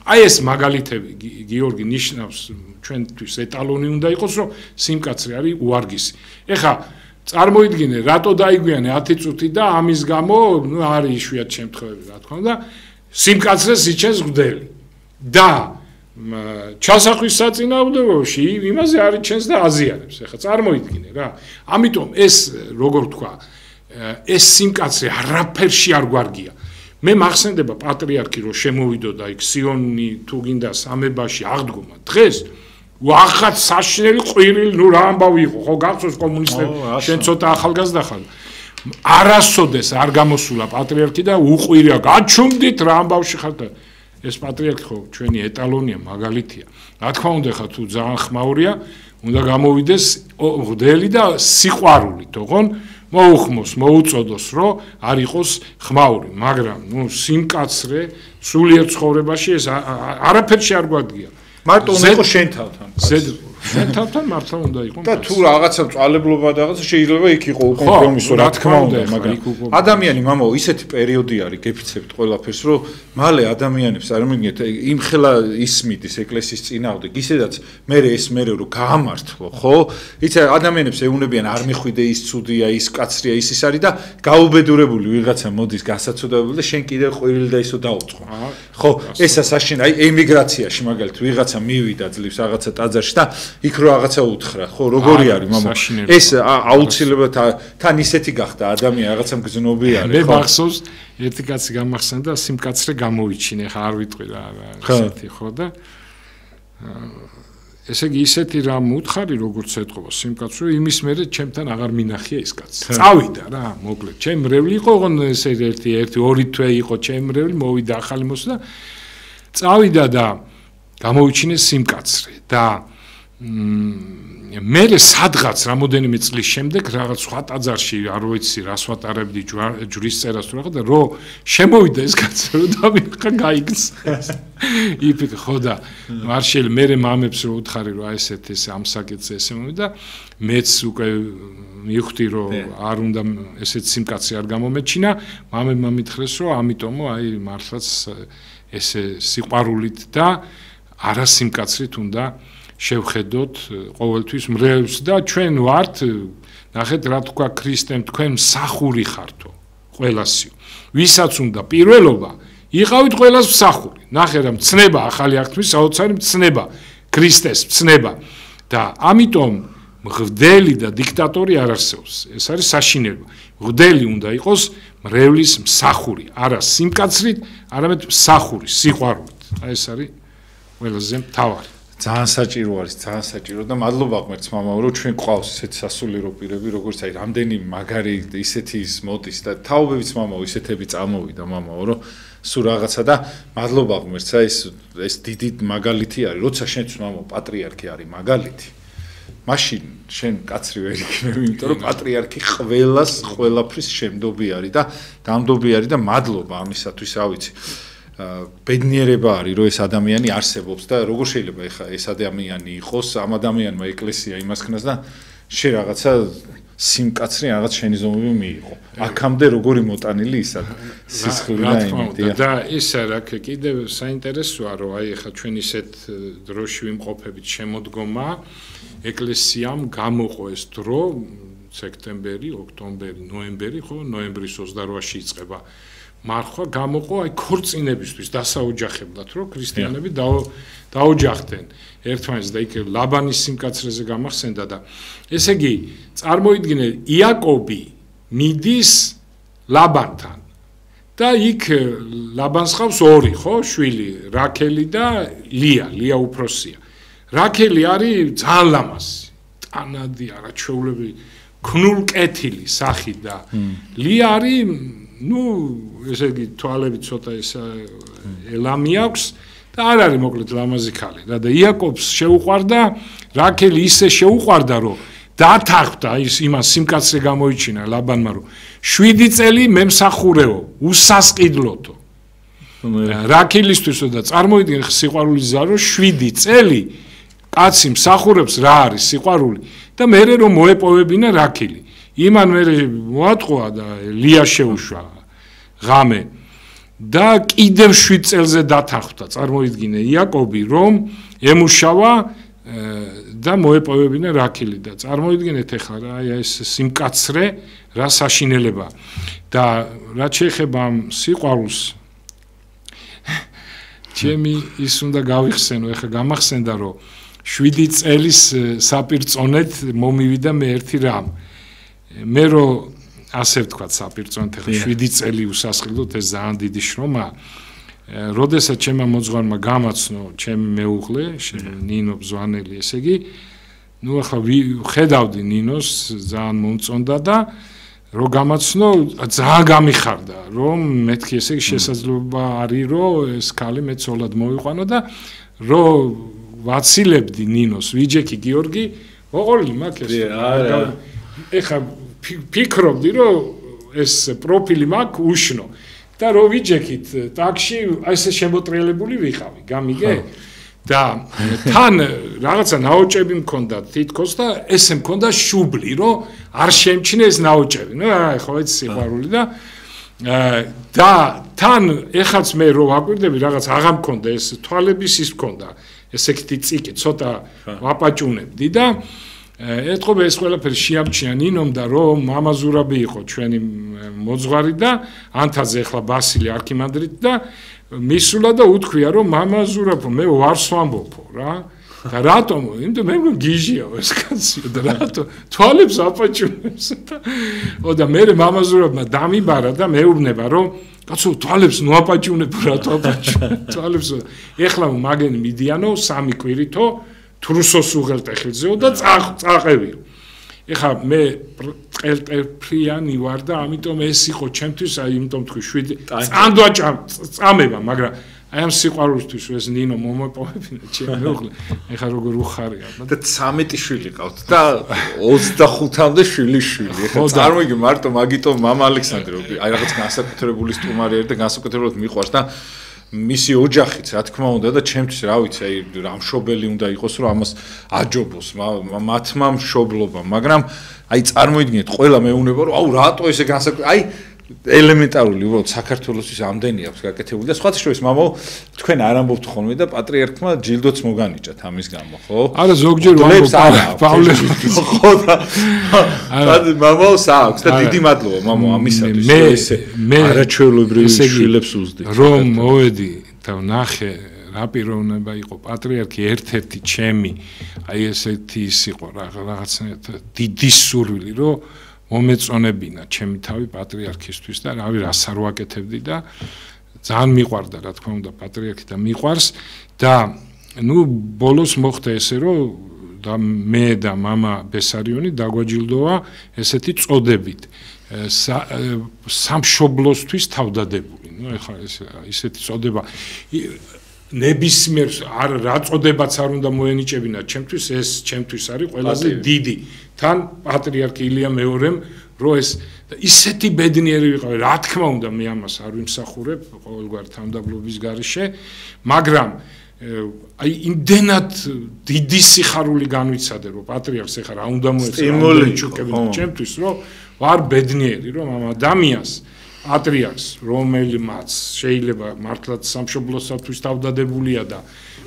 აი ეს მაგალითები გიორგი ნიშნავს ჩვენთვის ეტალონი უნდა იყოს რომ სიმკაცრე არის უარგისი ეხა წარმოიდგინე რატო დაიგვიანე 10 წუთი და ამის გამო არის იშვიათ შემთხვევები რა თქმა უნდა სიმკაცრეს იჩენს გვდელი და ჩასახვის საწინააღმდეგოში იმაზე არის ჩენს და აზიანებს ეხლა წარმოიდგინე რა ამიტომ ეს როგორ თქვა ეს სიმკაცრე არაფერში არ გვარგია მე მახსენდება პატრიარქი რომ შემოვიდოდა იქ სიონი თუ გინდა სამებაში აღდგომა დღეს ვახაც საშინელი ყვირილი ნუ რა ამბავი იყო ხო გახსოვს კომუნისტები შენ ცოტა ახალგაზრდა ხარ არასოდეს არ გამოსულა პატრიარქი და უყვირია გაჩუმდით რა ამბავში ხარ და ეს პატრიარქი ხო ჩვენი ეტალონია მაგალითია რა თქმა უნდა ხა თუ ძალიან ხმაურია უნდა გამოვიდეს ღდელი და სიყვარული თქონ მოუხმოს მოუწოდოს რომ არ იყოს ხმაური მაგრამ ნუ სიმკაცრე სულიერ ცხოვრებაში ეს არაფერში არ გვადგია მარტო უნდა იყოს შენ თავთან შენ თავთან მართლა უნდა იყოს და თუ რაღაცა წვალებლობა და რაღაცა შეიძლება იქ იყო უკომპრომისო რა თქმა უნდა მაგრამ ადამიანი მამაო ისეთი პერიოდი არის გეფიცებთ ყველაფერს რომ მალე ადამიანებს არ მიგეთ იმხელა ისმიდის ეკლესიის წინააღმდეგ ისედაც მე რომ გაამართლო ხო იცი ადამიანებს ეუნებიან არ მიხვიდე ის ცუდია ის კაცრია ის არის და გაუბედურებული ვიღაცა მოდის გასაცოდებული და შენ კიდევ ყვირილი და ისო დაუწყო ხო ესა საშინ აი ემიგრაციაში მაგალითად ვიღაცა მივიდა ძლივს რაღაცა ტაძარში და იქ რო რაღაცა უთხრა ხო როგორი არის მამა ეს აუცილებლად თან ისეთი გახდა ადამიანი რაღაცა მგზნობი არის მე მახსოვს ერთი კაცი გამახსენდა სიმკაცრე გამოვიჩინე ხა არ ვიტყვი რა ესეთი ხო და ესე იგი ისეთი რამ უთხარი როგორც ეთყობა სიმკაცრე იმის მერე ჩემთან აღარ მინახია ეს კაცი წავიდა რა მოკლედ ჩემ მრევლი იყო ესე ერთი ორი თვე იყო ჩემ მრევლი მოვიდა ახალი მოსვლა წავიდა და გამოვიჩინეს სიმკაცრე და მე სადღაც რამოდენიმე წლის შემდეგ რაღაც სხვა ტაძარში არ ვიცი რას ვატარებდი ჯვრის წერას თუ რაღაც და რო შემოვიდა ეს კაცი რომ დამიხა გაიქცეს იფიქ ხო და მარშალ მე მამებს რო უთხარი რომ აი ესეთ ეს ამსაკეთზე ესე მომიდა მეც უკვე მივხვდი რომ არ უნდა ესეთ სიმკაცე არ გამომეჩინა მამებმა მითხრეს რომ ამიტომო აი მართლაც ესე სიყვარულით და არა სიმკაცრით უნდა შევხედოთ ყოველთვის მრევლს და ჩვენ ვართ ნახეთ რა თქვა ქრისტემ თქვენ მსახური ხართო ყველასიო ვისაც უნდა პირველობა იყავით ყველას მსახური ნახე რა მცნება ახალი აღთქმის საოცარი მცნება ქრისტეს მცნება და ამიტომ მღვდელი და დიქტატორი არ არსებობს ეს არის საშინელება მღვდელი უნდა იყოს მრევლის მსახური არა სიმკაცრით არამედ მსახური სიყვარულით აი ეს არის ყველაზე მთავარი ძალიან საჭირო არის ძალიან საჭირო და მადლობა ღმერთს მამაო რომ ჩვენ ყავს ესეთი სასულიერო პირები როგორც აი რამდენი მაგარი ისეთი ის მოდის და თაობებიც მამაო ისეთები წამოვიდა მამაო რომ სულ რაღაცა და მადლობა ღმერთს აი ეს დიდი მაგალითი არის როცა შენც მამაო პატრიარქი არის მაგალითი მაშინ შენ კაცრი ვერ იქნები იმიტომ რომ პატრიარქი ყველაფრის შემდობი არის და დამდობი არის და მადლობა ამისათვის რა ვიცი ბედნიერება არის რომ ეს ადამიანი არსებობს და როგორ შეიძლება ეხა ეს ადამიანი იყოს ამ ადამიანმა ეკლესია იმას ქნას და შე რაღაცა სიმკაცრე რაღაც შენი ზომები მიიღო აქამდე როგორი მოტანილი ისა სისხლი და იმედია და ისა რა კიდევ საინტერესოა რომ აი ეხა ჩვენ ისეთ დროში ვიმყოფებით შემოდგომა ეკლესიამ გამოყო ეს დრო სექტემბერი ოქტომბერი ნოემბერი ხო ნოემბრის 28-ში იწყება მარხვა გამოყო აი ქორწინებისთვის დასაოჯახებლად რომ ქრისტიანები დაოჯახდნენ ერთმანეთს და იქ ლაბანის სიმკაცრეზე გამახსენდა და ესე იგი წარმოიდგინე იაკობი მიდის ლაბანთან და იქ ლაბანს ხავს ორი ხო შვილი რაქელი და ლია უფროსია რაქელი არის ძალიან ლამაზი ტანადი არაჩვეულები ქნულკეთილი სახი და ლია არის ესე იგი თვალები ცოტა ეს ელამი აქვს და არ არის მოკლედ ლამაზი ქალი რა და იაკობს შეუყვარდა რაქელი ისე შეუყვარდა რომ დათანხმდა ის იმას სიმკაცრე გამოიჩინა ლაბანმა რომ 7 წელი მემსახურეო უსასყიდლოთო რაქილისთვისო და წარმოიდგენ სიყვარულის ზარო 7 წელი კაცი მსახურებს რა არის სიყვარული და მერე რომ მოეპოვებინა რაქილი იმან მერე მოატყვა და ლია შეუშვა ღამე და კიდევ 7 წელზე დათანხმდა წარმოიდგინე იაკობი რომ ემუშავა და მოეპოვებინა რაქილი და წარმოიდგინეთ ახლა რა ეს სიმკაცრე რა საშინელება და რაც შეეხება სიყვარულს ჩემი ის უნდა გავიხსენო ახლა გამახსენდა რომ 7 წელის საპირწონეთ მომივიდა მე ერთი რამ მე რომ ასე ვთქვა საპირწონეთ ახლა 7 წელი უსასყიდლოდ ეს ძალიან დიდი შრომა როდესაც ჩემმა მოძღვარმა გამაცნო ჩემი მეუღლე ნინო ბზვანელი ესე იგი ნუ ახლა ხედავდი ნინოს ძალიან მომწონდა და რო გამაცნო ძალიან გამიხარდა რომ მეთქი ესე იგი შესაძლებლობა არის რომ ეს ქალი მე ცოლად მოვიყვანო და რო ვაცილებდი ნინოს ვიჯექი გიორგი ოღონდ მაქვს ეხა ფიქრობდი რომ ეს პროფილი მაქვს უშნო და რო ვიჯექით ტაქსში ესე შემოტრიალებული ვიყავი გამიგე და თან რაღაცა ნაოჭები მქონდა თითქოს და ესე მქონდა შუბლი რომ არ შემჩნე ეს ნაოჭები ნუ ხო ეს სიყვარული და თან ეხაც მე რო ვაკვირდები რაღაც აღარ მქონდა ეს თვალების ის მქონდა ესეთი ციკი ცოტა ვაპაჭუნებდი და ეთქობა ეს ყველაფერი შეამჩნია ნინომ და რომ მამაზურაბი იყო ჩვენი მოძღვარი და ანთაძე ახლა ბასილი არქიმანდრიტი და მისულა და უთქვია რომ მამაზურაბო მე ვარს ვამბობო რა და რატომ იმიტომ მე გიჟია ეს კაცი და რატომ თვალებს აპაჭუნებს და მე მამაზურაბმა დამიბარა და მეუბნება რომ კაცო თვალებს ნუ აპაჭუნებ რატო აპაჭუნებ თვალებს ეხლა მაგენი მიდიანო 3 კვირითო თრუსოს უღელტეხილზეო და წაყევიო ეხლა მე წელტეფრიანი ვარ და ამიტომ ეს იყო ჩემთვის აი იმიტომ თქვი 7 წანდვა წამება მაგრამ აი ამ სიყვარულისთვის ეს ნინო მომეპოვებინა ჩემი მეუღლე ეხლა როგორ უხარია და 13 შვილი ყავთ და 25-მდე შვილი ეხლა წარმოიგი მარტო მაგიტომ მამა ალექსანდრე აი რაღაც განსაკუთრებული სტუმარი არის და განსაკუთრებულად მიყვარს და მისი ოჯახიც რა თქმა უნდა და ჩემთვის რა ვიცი აი რამშობელი უნდა იყოს რომ ამას აჯობოს მათმა მშობლობა მაგრამ აი წარმოიდგინეთ ყველა მეუნება რომ აუ რატო ესე აი ელემენტარული უბრალოდ საქართველოსთვის ამდენი აქვს გაკეთებული და სხვათა შორის მამაო თქვენ არ ამბობთ ხოლმე და პატრიარქმა ჯილდოც მოგანიჭათ ამის გამო ხო არა ზოგჯერ ვამბობ პავლე ხო და მამაო საქვს და დიდი მადლობა მამაო ამისათვის მე არაჩვეულებრივი შვილებს უზდი რომ მოვედი და ნახე რა პიროვნება იყო პატრიარქი ერთ-ერთი ჩემი აი ესეთი ის იყო რაღაცნაირად დიდი სურვილი რომ მომეწონებინა ჩემი თავი პატრიარქისთვის და რავი რას არ ვაკეთებდი და ძალიან მიყვარდა რა თქმა უნდა პატრიარქი და მიყვარს და ნუ ბოლოს მოხდა ესე რომ და მე და мама ბესარიონი დაგვაჯილდოვა ესეთი წოდებით სამშობლოსთვის თავდადებული ნუ ეხლა ესეთი წოდება ნებისმიერ რა წოდებაც არ უნდა მოენიჭებინა ჩემთვის ეს ჩემთვის არის ყველაზე დიდი თან პატრიარქი ილია მეორემ რო ეს ისეთი ბედნიერი ვიყავი რა თქმა უნდა მე ამას არ ვიმსახურებ ყოველგვარი თავდაბლობის გარეშე მაგრამ აი იმდენად დიდი სიხარული განვიცადე რომ პატრიარქს ეხა რა უნდა მოეწონა ჩემთვის რომ ვარ ბედნიერი რომ ამ ადამიანს პატრიარქს რომელმაც შეიძლება მართლაც სამშობლოსთვის თავდადებულია და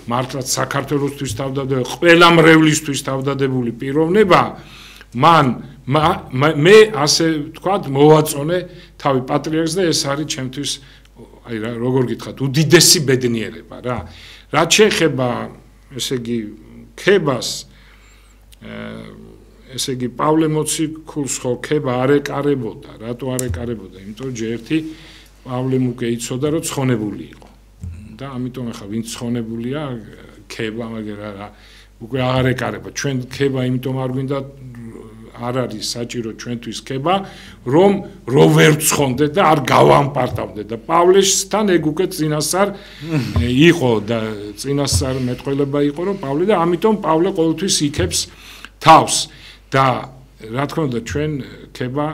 მართლაც საქართველოსთვის თავდადებული ყველა მრევლისთვის თავდადებული პიროვნება მან მე ასე ვთქვათ მოვაწონე თავი პატრიარქს და ეს არის ჩემთვის აი როგორ გითხრათ უდიდესი ბედნიერება რა რაც შეეხება ესე იგი ქებას ესე იგი პავლე მოციქულს ხო ქება არ ეკარებოდა რატო არ ეკარებოდა იმიტომ ჯერ ერთი პავლემ უკვე იცოდა რომ ცხონებული იყო და ამიტომ ახლა ვინც ცხონებულია ქება მაგრამ უკვე აღარ ეკარება ჩვენ ქება იმიტომ არ გვინდა არ არის საჭირო ჩვენთვის ქება, რომ ვერ ცხონდეთ და არ გავამპარტავდეთ და პავლესთან ეგ უკვე წინასწარ იყო და წინასწარ მეტყველება იყო, რომ პავლე და ამიტომ პავლე ყოველთვის იქებს თავს და რა თქმა უნდა ჩვენ ქება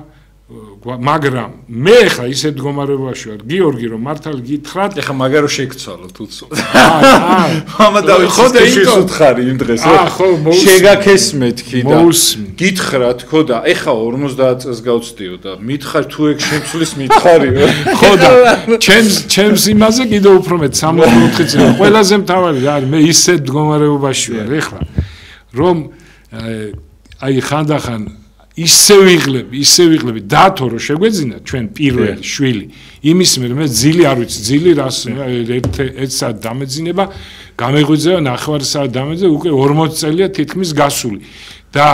მაგრამ მე ხა ისეთ მდგომარეობაში ვარ გიორგი რომ მართალ გითხრათ ეხა მაგარო შეგცვალოთ უცოდ მამა დავიხოდე უთხარი იმ დღეს შეგაქესმეთქი და გითხრა თქო და ეხა 50 წელს გავწდიო და მითხარ თუ ეგ შემცვლის მითხარიო ხო და ჩემს იმაზე კიდე უფრო მეტ 64 წელი ყველაზე მთავარი რა არის მე ისეთ მდგომარეობაში ვარ ეხლა რომ აი ხანდახან ისე ვიღლები დათო რომ შეგვეძინა ჩვენ პირველი შვილი იმის მე ძილი არ ვიცი ძილი რას ერთ საათ დამეძინება გამეღვიძება 9 საათ დამეძება უკვე 40 წელია თითქმის გასული და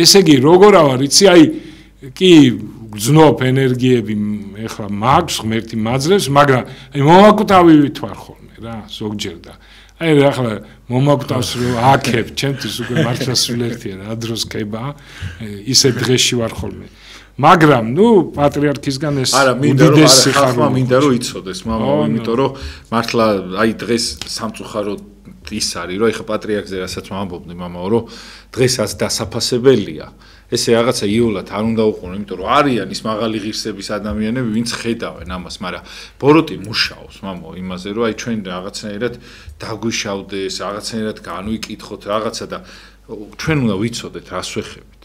ესე იგი როგორ ავარ იცი აი კი გძნობ ენერგიები ეხლა მაქვს ღმერთი მაძლევს მაგრამ აი მომაკვდავივით ვარ ხოლმე რა ზოგჯერ და აი ახლა მომაკვდავს რომ აკებ ჩემთვის უკვე მართლა სულერთია რა დროს ქება ისე დღეში ვარ ხოლმე მაგრამ ნუ პატრიარქისგან ეს უდიდესი ხალხმა მინდა რომ იცოდეს მამა იმიტომ რომ მართლა აი დღეს სამწუხაროდ ის არის რომ ეხა პატრიარქზე რასაც ვამბობდი მამაო რომ დღესაც დასაფასებელია ესე რაღაცა იოლად არ უნდა უყურო, იმიტომ რომ არიან ის მაღალი ღირსების ადამიანები, ვინც ხედავენ ამას, მაგრამ ბოროტი მუშაობს, მამო, იმაზე რომ აი ჩვენ რაღაცნაირად დაგვიშავდეს, რაღაცნაირად განვიკითხოთ რაღაცა და ჩვენ უნდა ვიცოდეთ რას ვეხებით.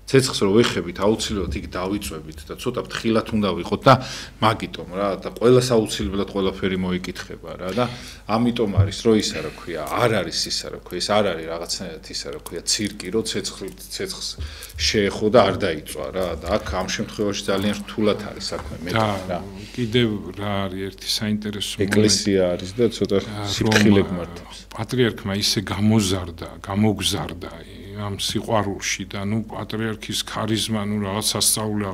ცეცხლს რო ვეხებით, აუცილებლად იქ დავიწვევით და ცოტა ფრთხილად უნდა ვიყოთ და მაგიტომ რა და ყველას აუცილებლად ყველაფერი მოიკითხება რა და ამიტომ არის რომ ისა რა ქვია, არ არის ისა რა ქვია, ეს არ არის რაღაცნაირად ისა რა ქვია, ცირკი რო ცეცხლს შეეხო და არ დაიწვა რა და აქ ამ შემთხვევაში ძალიან რთულად არის საქმე მეტად რა. კიდევ რა არის ერთი საინტერესო ეკლესია არის და ცოტა სიფრთხილე გმართავს. პატრიარქმა ისე გამოგზარდა ამ სიყვარულში და ნუ პატრიარქის ქარიზმა ნუ რაღაც სასწაული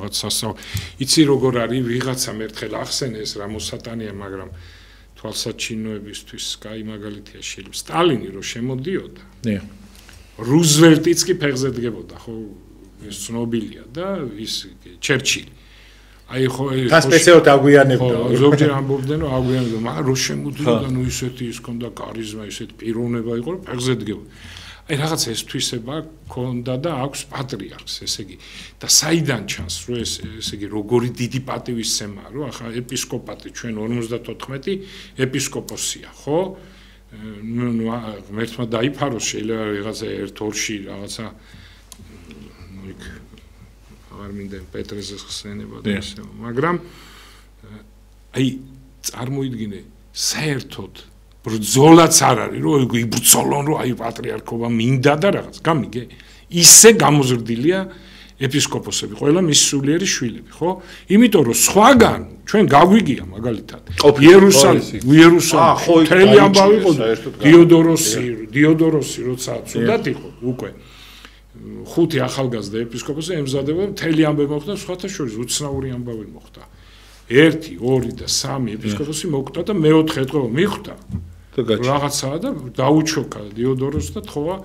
იცი როგორ არის ვიღაცა მერთხელ ახსენეს რა მოსატანია მაგრამ თვალსაჩინოებისთვის კაი მაგალითია შეიძლება სტალინი რო შემოდიოდა რუზველტიც კი ფეხზე დგებოდა ხო ეს ცნობილია და ის ჩერჩილი აი ხო თან სპეციალურად აგვიანებდა ზოგჯერ ამბობდნენ რომ აგვიანებდა მაგრამ რო შემოდიოდა ნუ ისეთი ის ქონდა ქარიზმა ისეთი პიროვნება იყო რომ ფეხზე დგებოდა აი რაღაც ეს თვისება ქონდა და აქვს პატრიარქს, ესე იგი და საიდან ჩანს, რომ ესე იგი როგორი დიდი პატივისცემაა, რომ ახლა ეპისკოპატი ჩვენ 54 ეპისკოპოსია, ხო? ნუ ღმერთმა დაიფაროს შეიძლება რაღაცა ერთ ორში რაღაცა იქ აღარ მინდა პეტრეს ხსენება და ისე, მაგრამ აი წარმოიდგინე საერთოდ ბრძოლაც არ არის რომ იბრძოლონ რომ აი პატრიარქობა მინდა და რაღაც გამიგე ისე გამოზრდილია ეპისკოპოსები ყველა მის სულიერი შვილები ხო იმიტომ რომ სხვაგან ჩვენ გაგვიგია მაგალითად იერუსალიმი თელი ამბავი იყო დიოდოროსი როცა ცუდად იყო უკვე ხუთი ახალგაზრდა ეპისკოპოსი ემზადება თელი ამბავი მოხდა სხვათა შორის უცნაური ამბავი მოხდა 1 2 და 3 ეპისკოპოსი მოკვდა და მეოთხე დღე მიხვდა რაღაცაა და დაუჩოქა დიოდოროს და თხოვა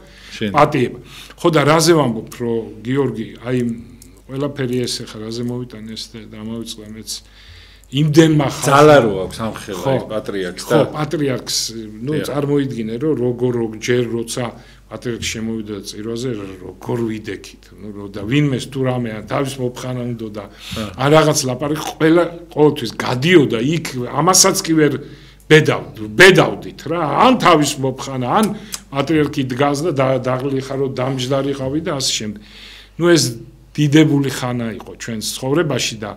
პატიება. ხო და რაზე ვამბობ რომ გიორგი აი ყველაფერი ეს ახლა რაზე მოვიტანეს და დამავიწყდა მეც იმდენმა ძალა რო აქვს ამ ხელა პატრიარქს და ხო პატრიარქს ნუ წარმოიდგინე რომ როგორ როცა პატრიარქს შემოვიდა წირვაზე როგორ ვიდექით ნუ და ვინმეს თუ რამე ან თავის მოფხანა უნდა და ან რაღაც ლაპარაკი ყველა ყოველთვის გადიოდა იქ ამასაც კი ვერ ბედავდით რა ან თავის მოფხანა ან პატრიარქი დგას და დაღლიხარო დამჯდარი ყავი და ასე შემდეგ ნუ ეს დიდებული ხანა იყო ჩვენს ცხოვრებაში და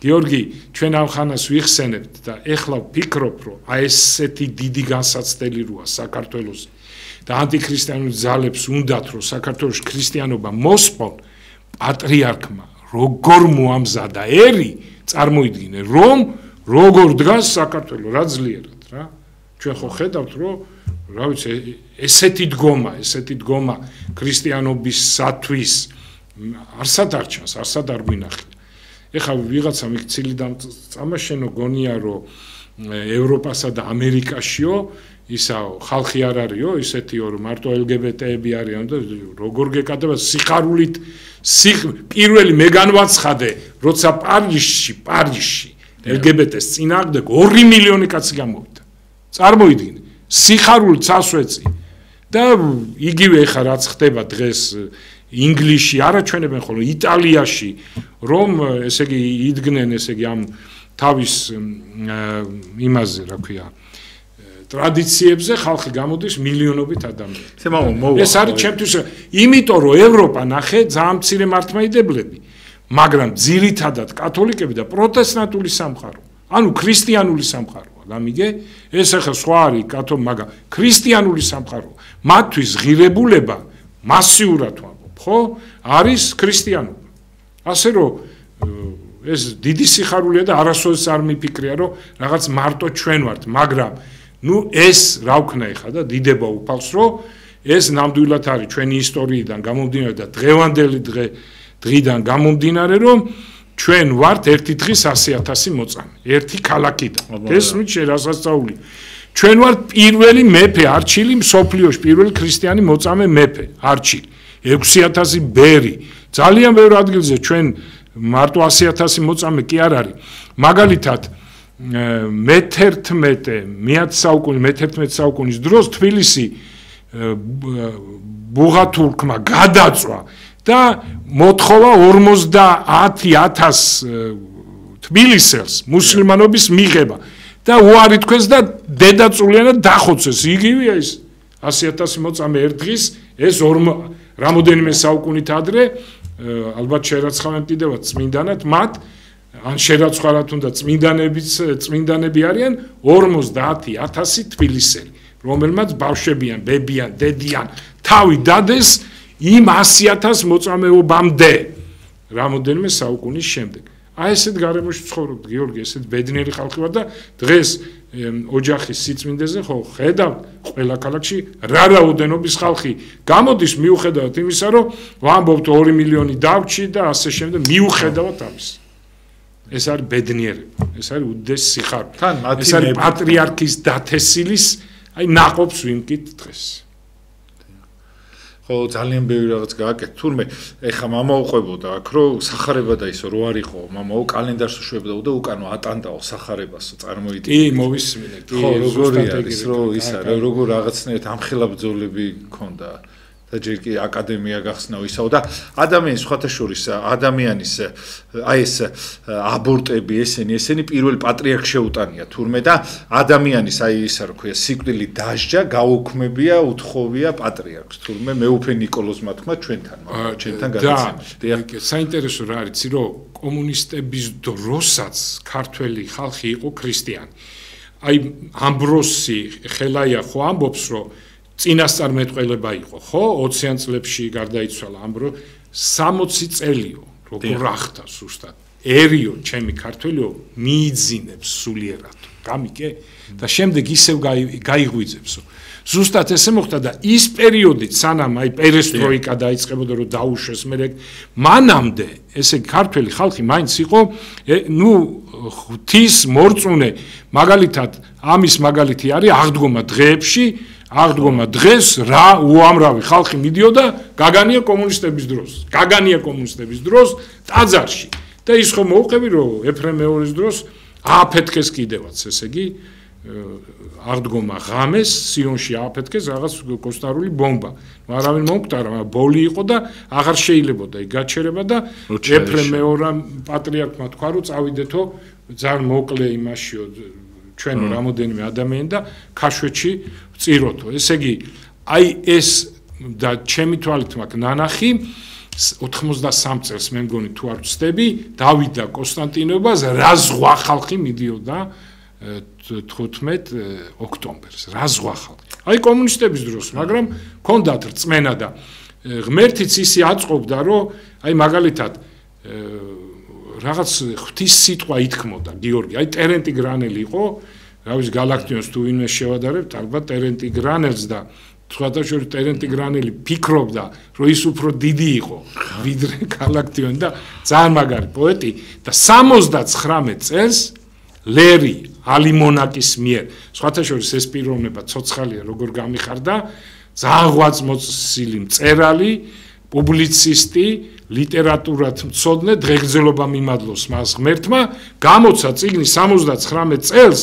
გიორგი ჩვენ ამ ხანას ვიხსენებთ და ეხლა ვფიქრობ რომ აი ესეთი დიდი განსაცდელი როა საქართველოს და ანტიქრისტიანულ ძალებს უნდათ რომ საქართველოს ქრისტიანობა მოსპონ პატრიარქმა როგორ მოამზადა ერი წარმოიდგინე რომ როგორ დგას საქართველო რა ძლიერად რა ჩვენ ხო ხედავთ რომ რა ვიცი ესეთი დგომა ქრისტიანობისათვის არსად არ ჩანს არსად არ გვინახია ეხლა ვიღაცა მიქცილი და წამაშენო გონია რომ ევროპასა და ამერიკაშიო ისაო ხალხი არ არისო ისეთიო რომ მარტო LGBT-ები არიან და როგორ გეკადება სიხარულით პირველი მე განვაცხადე როცა პარიზში LGBT-ს წინააღმდეგ 2 მილიონი კაცი გამოვიდა წარმოიდგინე სიხარულით წასვეცი და იგივე ხა რაც ხდება დღეს ინგლისში არაჩვენებენ ხოლმე იტალიაში რომ ესე იგი იდგნენ ესე იგი ამ თავის იმაზე რა ქვია ტრადიციებზე ხალხი გამოდის მილიონობით ადამიანი. ეს არის ჩემთვის იმიტომ რომ ევროპა ნახე ძალიან მცირე მართლმადიდებლები, მაგრამ ძირითადად კათოლიკები და პროტესტანტული სამყარო, ანუ ქრისტიანული სამყაროა, გამიგე? ეს ახლა სხვა არის მაგრამ ქრისტიანული სამყარო. მათთვის ღირებულება მასიურად ვამბობ, ხო? არის ქრისტიანობა. ასე რომ ეს დიდი სიხარულია და არასოდეს არ მიფიქრია რომ რაღაც მარტო ჩვენ ვართ, მაგრამ ну ეს რა ვქნა ეხა და დიდება უფალს რომ ეს ნამდვილად არის ჩვენი ისტორიიდან გამომდინარე და დღევანდელი დღიდან გამომდინარე რომ ჩვენ ვართ ერთი დღის 100,000 მოწამე ერთი ქალაქიდან ეს მით შერასწაული ჩვენ ვართ პირველი მეფე არჩილი მსოფლიოში პირველი ქრისტიანი მოწამე მეფე არჩილი 6,000 ბერი ძალიან ბევრ ადგილზე ჩვენ მარტო 100,000 მოწამე კი არ არის მაგალითად მე-11 საუკუნის დროს თბილისი ბუღათურქმა გადაწვა და მოთხოვა 50,000 თბილისელს მუსლიმანობის მიღება და უარი თქვეს და დედაწულიანად დახოცეს იგივეა ის 100,000 მოწამე ერთ დღის ეს რამოდენიმე საუკუნით ადრე ალბათ შერაცხავენ კიდევაც წმინდანად მათ ან შერაცხვალათ უნდა წმინდანები არიან 50,000 თბილისელი რომელმაც ბავშვებიან ბებიან დედიან თავი დადეს იმ 100,000 მოწამეობამდე რამოდენიმე საუკუნის შემდეგ აი ესეთ გარემოში ცხოვრობთ გიორგი ესეთ ბედნიერი ხალხი ვარ და დღეს ოჯახის სიწმინდეზე ხო ხედავთ ყველა ქალაქში რა რაოდენობის ხალხი გამოდის მიუხედავად იმისა რომ ვამბობთ 2 მილიონი დავჭი და ასე შემდეგ მიუხედავად ამის ეს არის ბედნიერება ეს არის უდიდესი სიხარული ეს არის პატრიარქის დათესილის აი ნაყოფს ვიმკით დღეს ხო ძალიან ბევრი რაღაც გააკეთე თურმე ეხა მამა უყვებოდა აქ რომ სახარება და ისო რო არისო მამაო კალენდარს უშვებდა და უკანო ატანდაო სახარებასო წარმოიდგინე კი მოვისმინე კი ხო როგორი არის რომ ის არის როგორ რაღაცნაირად ამხელა ბრძოლები ქონდა და ჯერ კი აკადემია გახსნაო ისაო და ადამიანის სხვათა შორის ადამიანის აი ეს აბორტები ესენი პირველ პატრიარქს შეუტანია თურმე და ადამიანის აი ისა რა ქვია სიკვდილი დასჯა გაუქმებია უთხოვია პატრიარქს თურმე მეუფე ნიკოლოზმა თქვა ჩვენთან გადაცემაში და საინტერესო რა არის რომ კომუნისტების დროსაც ქართველი ხალხი იყო ქრისტიანი აი ამბროსი ხელაია ხო ამბობს რომ წინასწარმეტყველება იყო, ხო? 20-იან წლებში გარდაიცვალა ამბრო 60 წელიო, როგორ ახდა ზუსტად. ერიო, ჩემი ქართველიო, მიიძინებს სულიერად. გამიგე? და შემდეგ ისევ გაიღვიძებსო. ზუსტად ესე მოხდა და ის პერიოდით, სანამ აი პერესტროიკა დაიწყებოდა რომ დაუშვეს მე მანამდე ესე ქართველი ხალხი მაინც იყო, ნუ ღვთის მორწმუნე, მაგალითად, ამის მაგალითი არის აღდგომა დღეებში აღდგომა დღეს რა უამრავი ხალხი მიდიოდა გაგანია კომუნისტების დროს ტაძარში და ის ხომ მოუყევი რომ ეფრემ მეორის დროს ააფეთქეს კიდევაც ესე იგი აღდგომა ღამეს სიონში ააფეთქეს რაღაც კოსტარული ბომბა არავინ მომკვდარა მაგრამ ბოლი იყო და აღარ შეიძლებოდა იქ გაჩერება და ეფრემ მეორამ პატრიარქმა თქვა რომ წავიდეთო ძალიან მოკლე იმაშიო ჩვენ რამოდენიმე ადამიანი და ქაშვეთში წიროთო. ესე იგი, აი ეს და ჩემი თვალით მაქვს ნანახი 93 წელს მე მგონი თუ არ ვცდები, დავიდა კონსტანტინობას რა ზღვა ხალხი მიდიოდა 15 ოქტომბერს. რა ზღვა ხალხი. აი კომუნისტების დროს, მაგრამ ქონდათ რწმენა და ღმერთიც ისი აწყობდა, რომ აი მაგალითად რაღაც ღვთის სიტყვა ითქმოდა გიორგი, აი ტერენტი გრანელი იყო, რავის გალაქტიონს თუ ვინმე შევადარებთ, ალბათ ტერენტი გრანელს და სხვათა შორის ტერენტი გრანელი ფიქრობდა, რომ ის უფრო დიდი იყო ვიდრე გალაქტიონი და ძალიან მაგარი პოეტი და 79 წელს ლერი ალიმონაკის მიერ სხვათა შორის ეს პიროვნება ცოცხალია როგორ გამიხარდა ძალიან ღვაწლმოწილი მწერალი პუბლიცისტი ლიტერატურად მცოდნე დღეგრძელობა მიმადლოს მას ღმერთმა გამოცა წიგნი 79 წელს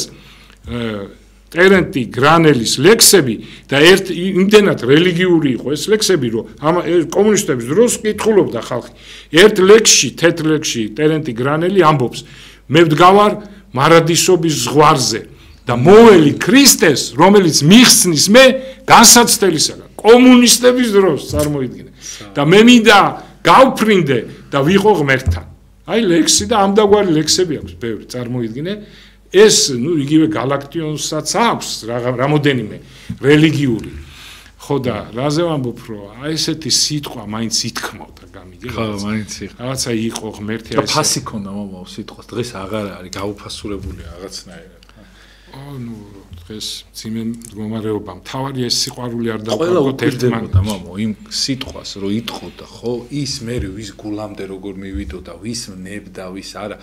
ტერენტი გრანელის ლექსები და იმდენად რელიგიური იყო ეს ლექსები რომ ამ კომუნისტების დროს კითხულობდა ხალხი ერთ ლექსში თეთრ ლექსში ტერენტი გრანელი ამბობს მე ვდგავარ მარადისობის ზღვარზე და მოველი ქრისტეს რომელიც მიხსნის მე განსაცდელისაგან კომუნისტების დროს წარმოიდგინე და მე მინდა გავფრინდე და ვიყო ღმერთთან აი ლექსი და ამდაგვარი ლექსები აქვს ბევრი წარმოიდგინე ეს ნუ იგივე გალაქტიონსაც აქვს რამოდენიმე რელიგიური ხო და რაზე ვამბობ რომ აი ესეთი სიტყვა მაინც ითქმოდა გამიგე ხო მაინც რაღაცა იყო ღმერთი და ფასი ქონდა მომავალ სიტყვას დღეს აღარ არის გაუფასურებული რაღაცნაირად ნუ დღეს ძიმე მდგომარეობა მთავარი ეს სიყვარული არ დაუყაროთ ერთმანეთს მომო იმ სიტყვას რომ იტყოდა ხო ის მე ვის გულამდე როგორ მივიდოდა ვის ნებდა ვის არა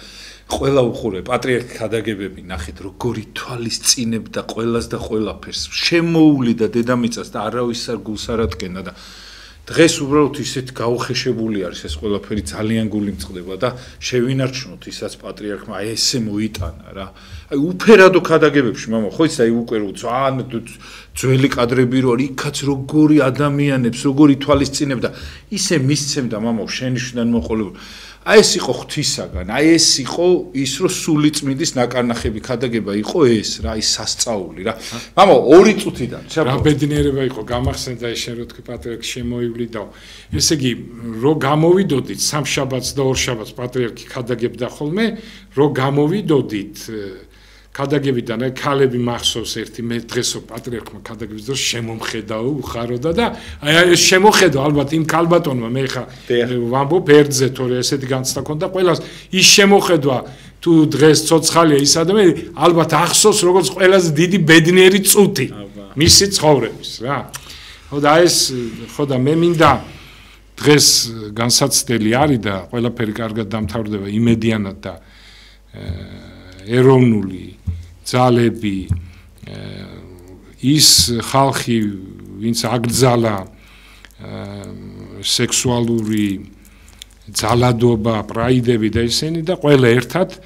ყველა უხურე პატრიარქი ხადაგებები ნახეთ როგორი თვალისწინებდა ყველას და ყველაფერს შემოული და დედამიწას და არავის არ გულს არ ადგენდა და დღეს უბრალოდ ისეთ გაუხეშებული არის ეს ყველაფერი ძალიან გული მწყდება და შევინარჩუნოთ ისაც პატრიარქმა აი ესე მოიტანა რა აი უფერადო ხადაგებებში მამა ხო იცი აი უკვე ძალიან ძველი კადრები რო არის იქაც როგორი ადამიანებს როგორი თვალისწინებდა ისე მისცემდა მამა შენიშვნიდან მოყოლებული აი ეს იყო ღვთისაგან აი ეს იყო ის რომ სულიწმინდის ნაკარნახები ხადაგება იყო ეს რა ის სასწაული რა მამა 2 წუთიდან რა ბედნიერება იყო გამახსენდა ეს შენ რო თქვი პატრიარქი შემოივლიდა ესე იგი რო გამოვიდოდით სამშაბათს და ორშაბათს პატრიარქი ხადაგებდა ხოლმე რო გამოვიდოდით ხადაგებიდან აი ქალები მახსოვს ერთი მე დღესო პატრიარქმა ხადაგების დროს შემომხედაო უხაროდა და აი ეს შემოხედა ალბათ იმ ქალბატონმა მე ხა ვამბობ ბერძე თორე ესეთი განცდა ქონდა ყველას ის შემოხედვა თუ დღეს ცოცხალია ის ადამიანი ალბათ ახსოვს როგორც ყველაზე დიდი ბედნიერი წუთი მისი ცხოვრების რა ხო და ეს ხო და მე მინდა დღეს განსაცდელი არის და ყველაფერი კარგად დამთავრდება იმედიანად და ეროვნული ძალები ის ხალხი ვინც აგძალა სექსუალური ძალადობა პრაიდები და ისინი და ყველა ერთად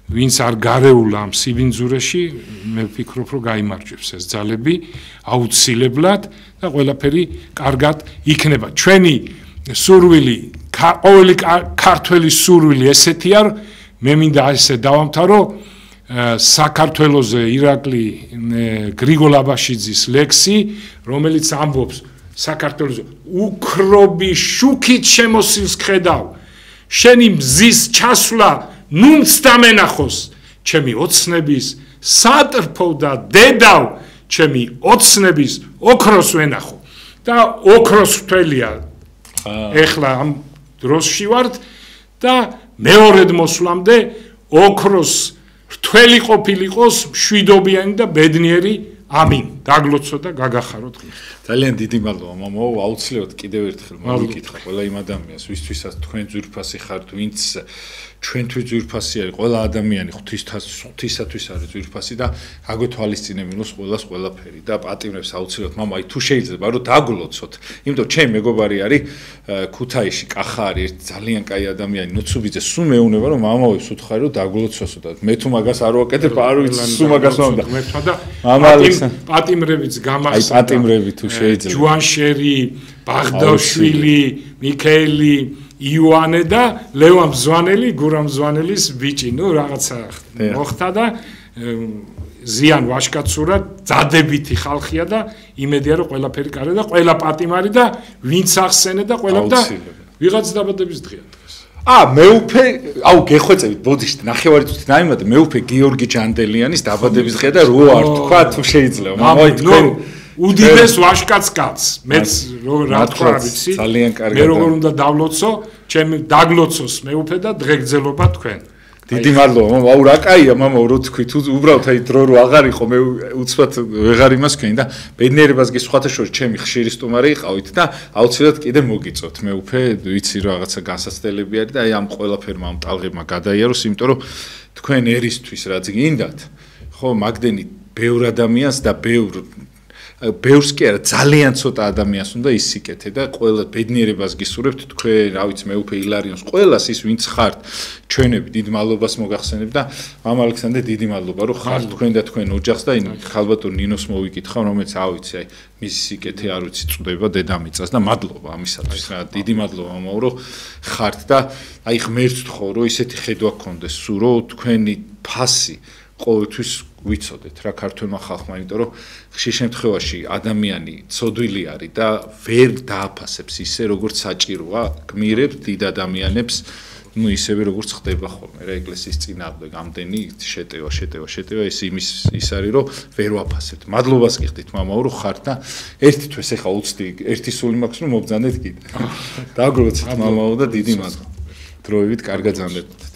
ვინც არ გარეულა ამ სიბინძურეში მე ვფიქრობ რომ გაიმარჯვებს ეს ძალები აუცილებლად და ყველაფერი კარგად იქნება ჩვენი სურვილი ყოველი ქართველის სურვილი ესეთია მე მინდა ესე დავამთავრო საქართველოზე ირაკლი გრიგოლ აბაშიძის ლექსი რომელიც ამბობს საქართველოზე უქრობი შუქით შემოსილს ხედავ შენი მზის ჩასვლა ნუნც დამენახოს ჩემი ოცნების სატრფო და დედავ ჩემი ოცნების ოქროს ვენახო და ოქროს ვთველია ეხლა ამ დროში ვართ და მეორედ მოსვლამდე ოქროს რთველი ყოფილიყოს მშვიდობიანი და ბედნიერი ამინ დაგლოცო და გაგახაროთ ძალიან დიდი მადლობა მამაო აუცილებლად კიდევ ერთხელ მოვიკითხა ყველა იმ ადამიანს ვისთვისაც თქვენ ძვირფასი ხართ ვინც ჩვენთვის ძვირფასი არის ყველა ადამიანი ღვთისათვის არის ძვირფასი და გაგვეთვალისწინებინოს ყველას ყველაფერი და პატიმრებს აუცილებლად მამა აი თუ შეიძლება რომ დაგლოცოთ იმიტომ ჩემი მეგობარი არის ქუთაისში კახა არის ძალიან კაი ადამიანი ნუცუბიძე სულ მეუნება რომ მამაოს უთხარი რომ დაგლოცოსო და მე თუ მაგას არ ვაკეთებ არ ვიცი სულ მაგას მომდა ღმერთმა და პატიმრებიც გამახსენდა აი პატიმრები თუ შეიძლება ჯუანშერი ბაღდაშვილი მიქაელი ივანე და ლევან მზვანელი გურამ მზვანელის ბიჭი ნუ რაღაცა მოხდა და ზიან ვაშკაცურად ძადებითი ხალხია და იმედია რომ ყველაფერი კარგია და ყველა პატიმარი და ვინც ახსენე და ყველა და ვიღაც დაბადების დღეა დღეს მეუფე აუ გეხვეწებით ბოდიშით ნახევარი წუთი დაიმატე მეუფე გიორგი ჯანდელიანის დაბადების დღე და რო არ თქვა თუ შეიძლება მამაი თქვენ უდიდეს ვაშკაც კაც მეც რა თქვა ვიცი ძალიან კარგად მე როგორ უნდა დავლოცო ჩემი დაგლოცოს მეუფე და დღეგრძელობა თქვენ დიდი მადლობა მამა აუ რა კაია მამა რო თქვი თუ უბრალოდ აი დრო რო აღარ იყო მე უცბად ვეღარ იმას ვქენი და ბედნიერებას გესხვათა შორის ჩემი ხშირი სტუმარი იყავით და აუცილებლად კიდე მოგიწოთ მე უფე ვიცი რომ რაღაცა განსაცდელები არის და აი ამ ყველაფერმა ამ ტალღებმა გადაიაროს იმიტომ რომ თქვენ ერისთვის რაც გინდათ ხო, მაგდენი ბევრ ადამიანს და ბევრს კი არა, ძალიან ცოტა ადამიანს უნდა ისიკეთე და ყველა ბედნიერებას გისურვებთ თქვენ, რა ვიცი, მე უფე ილარიონს, ყველას ის ვინც ხართ, ჩვენები დიდ მადლობას მოგახსენებ და მამ ალექსანდრე დიდი მადლობა რომ ხართ თქვენ და თქვენ ოჯახს და ხალბატონ ნინოს მოვიკითხავ, რომელიც ავიცი, აი მის სიკეთე არ ვიცი წვდება დედამიწას და მადლობა ამისათვის რა, დიდი მადლობა მამაო რომ ხართ და აი ღმერთს ვთხოვ რომ ისეთი ხედვა გქონდეს სულ რომ თქვენი ფასი ყოველთვის ვიცოდეთ რა ქართველმა ხალხმა, იმიტომ რომ ხშირ შემთხვევაში ადამიანი ცოდვილი არის და ვერ დააფასებს ისე როგორც საჭიროა, გმირებს დიდ ადამიანებს, ну ისევე როგორც ხდება ხოლმე რა ეკლესიის წინააღმდეგ ამდენი შეტევა ეს ის არის რომ ვერ ვაფასებთ. მადლობას გიხდით მამაო რომ ხართ და ერთი თვეს ეხა უცდი ერთი სული მაქვს რომ მობძანეთ კიდე. დაგროცეთ მამაო და დიდი მადლობა. დროებით კარგად ზამდებოდეთ.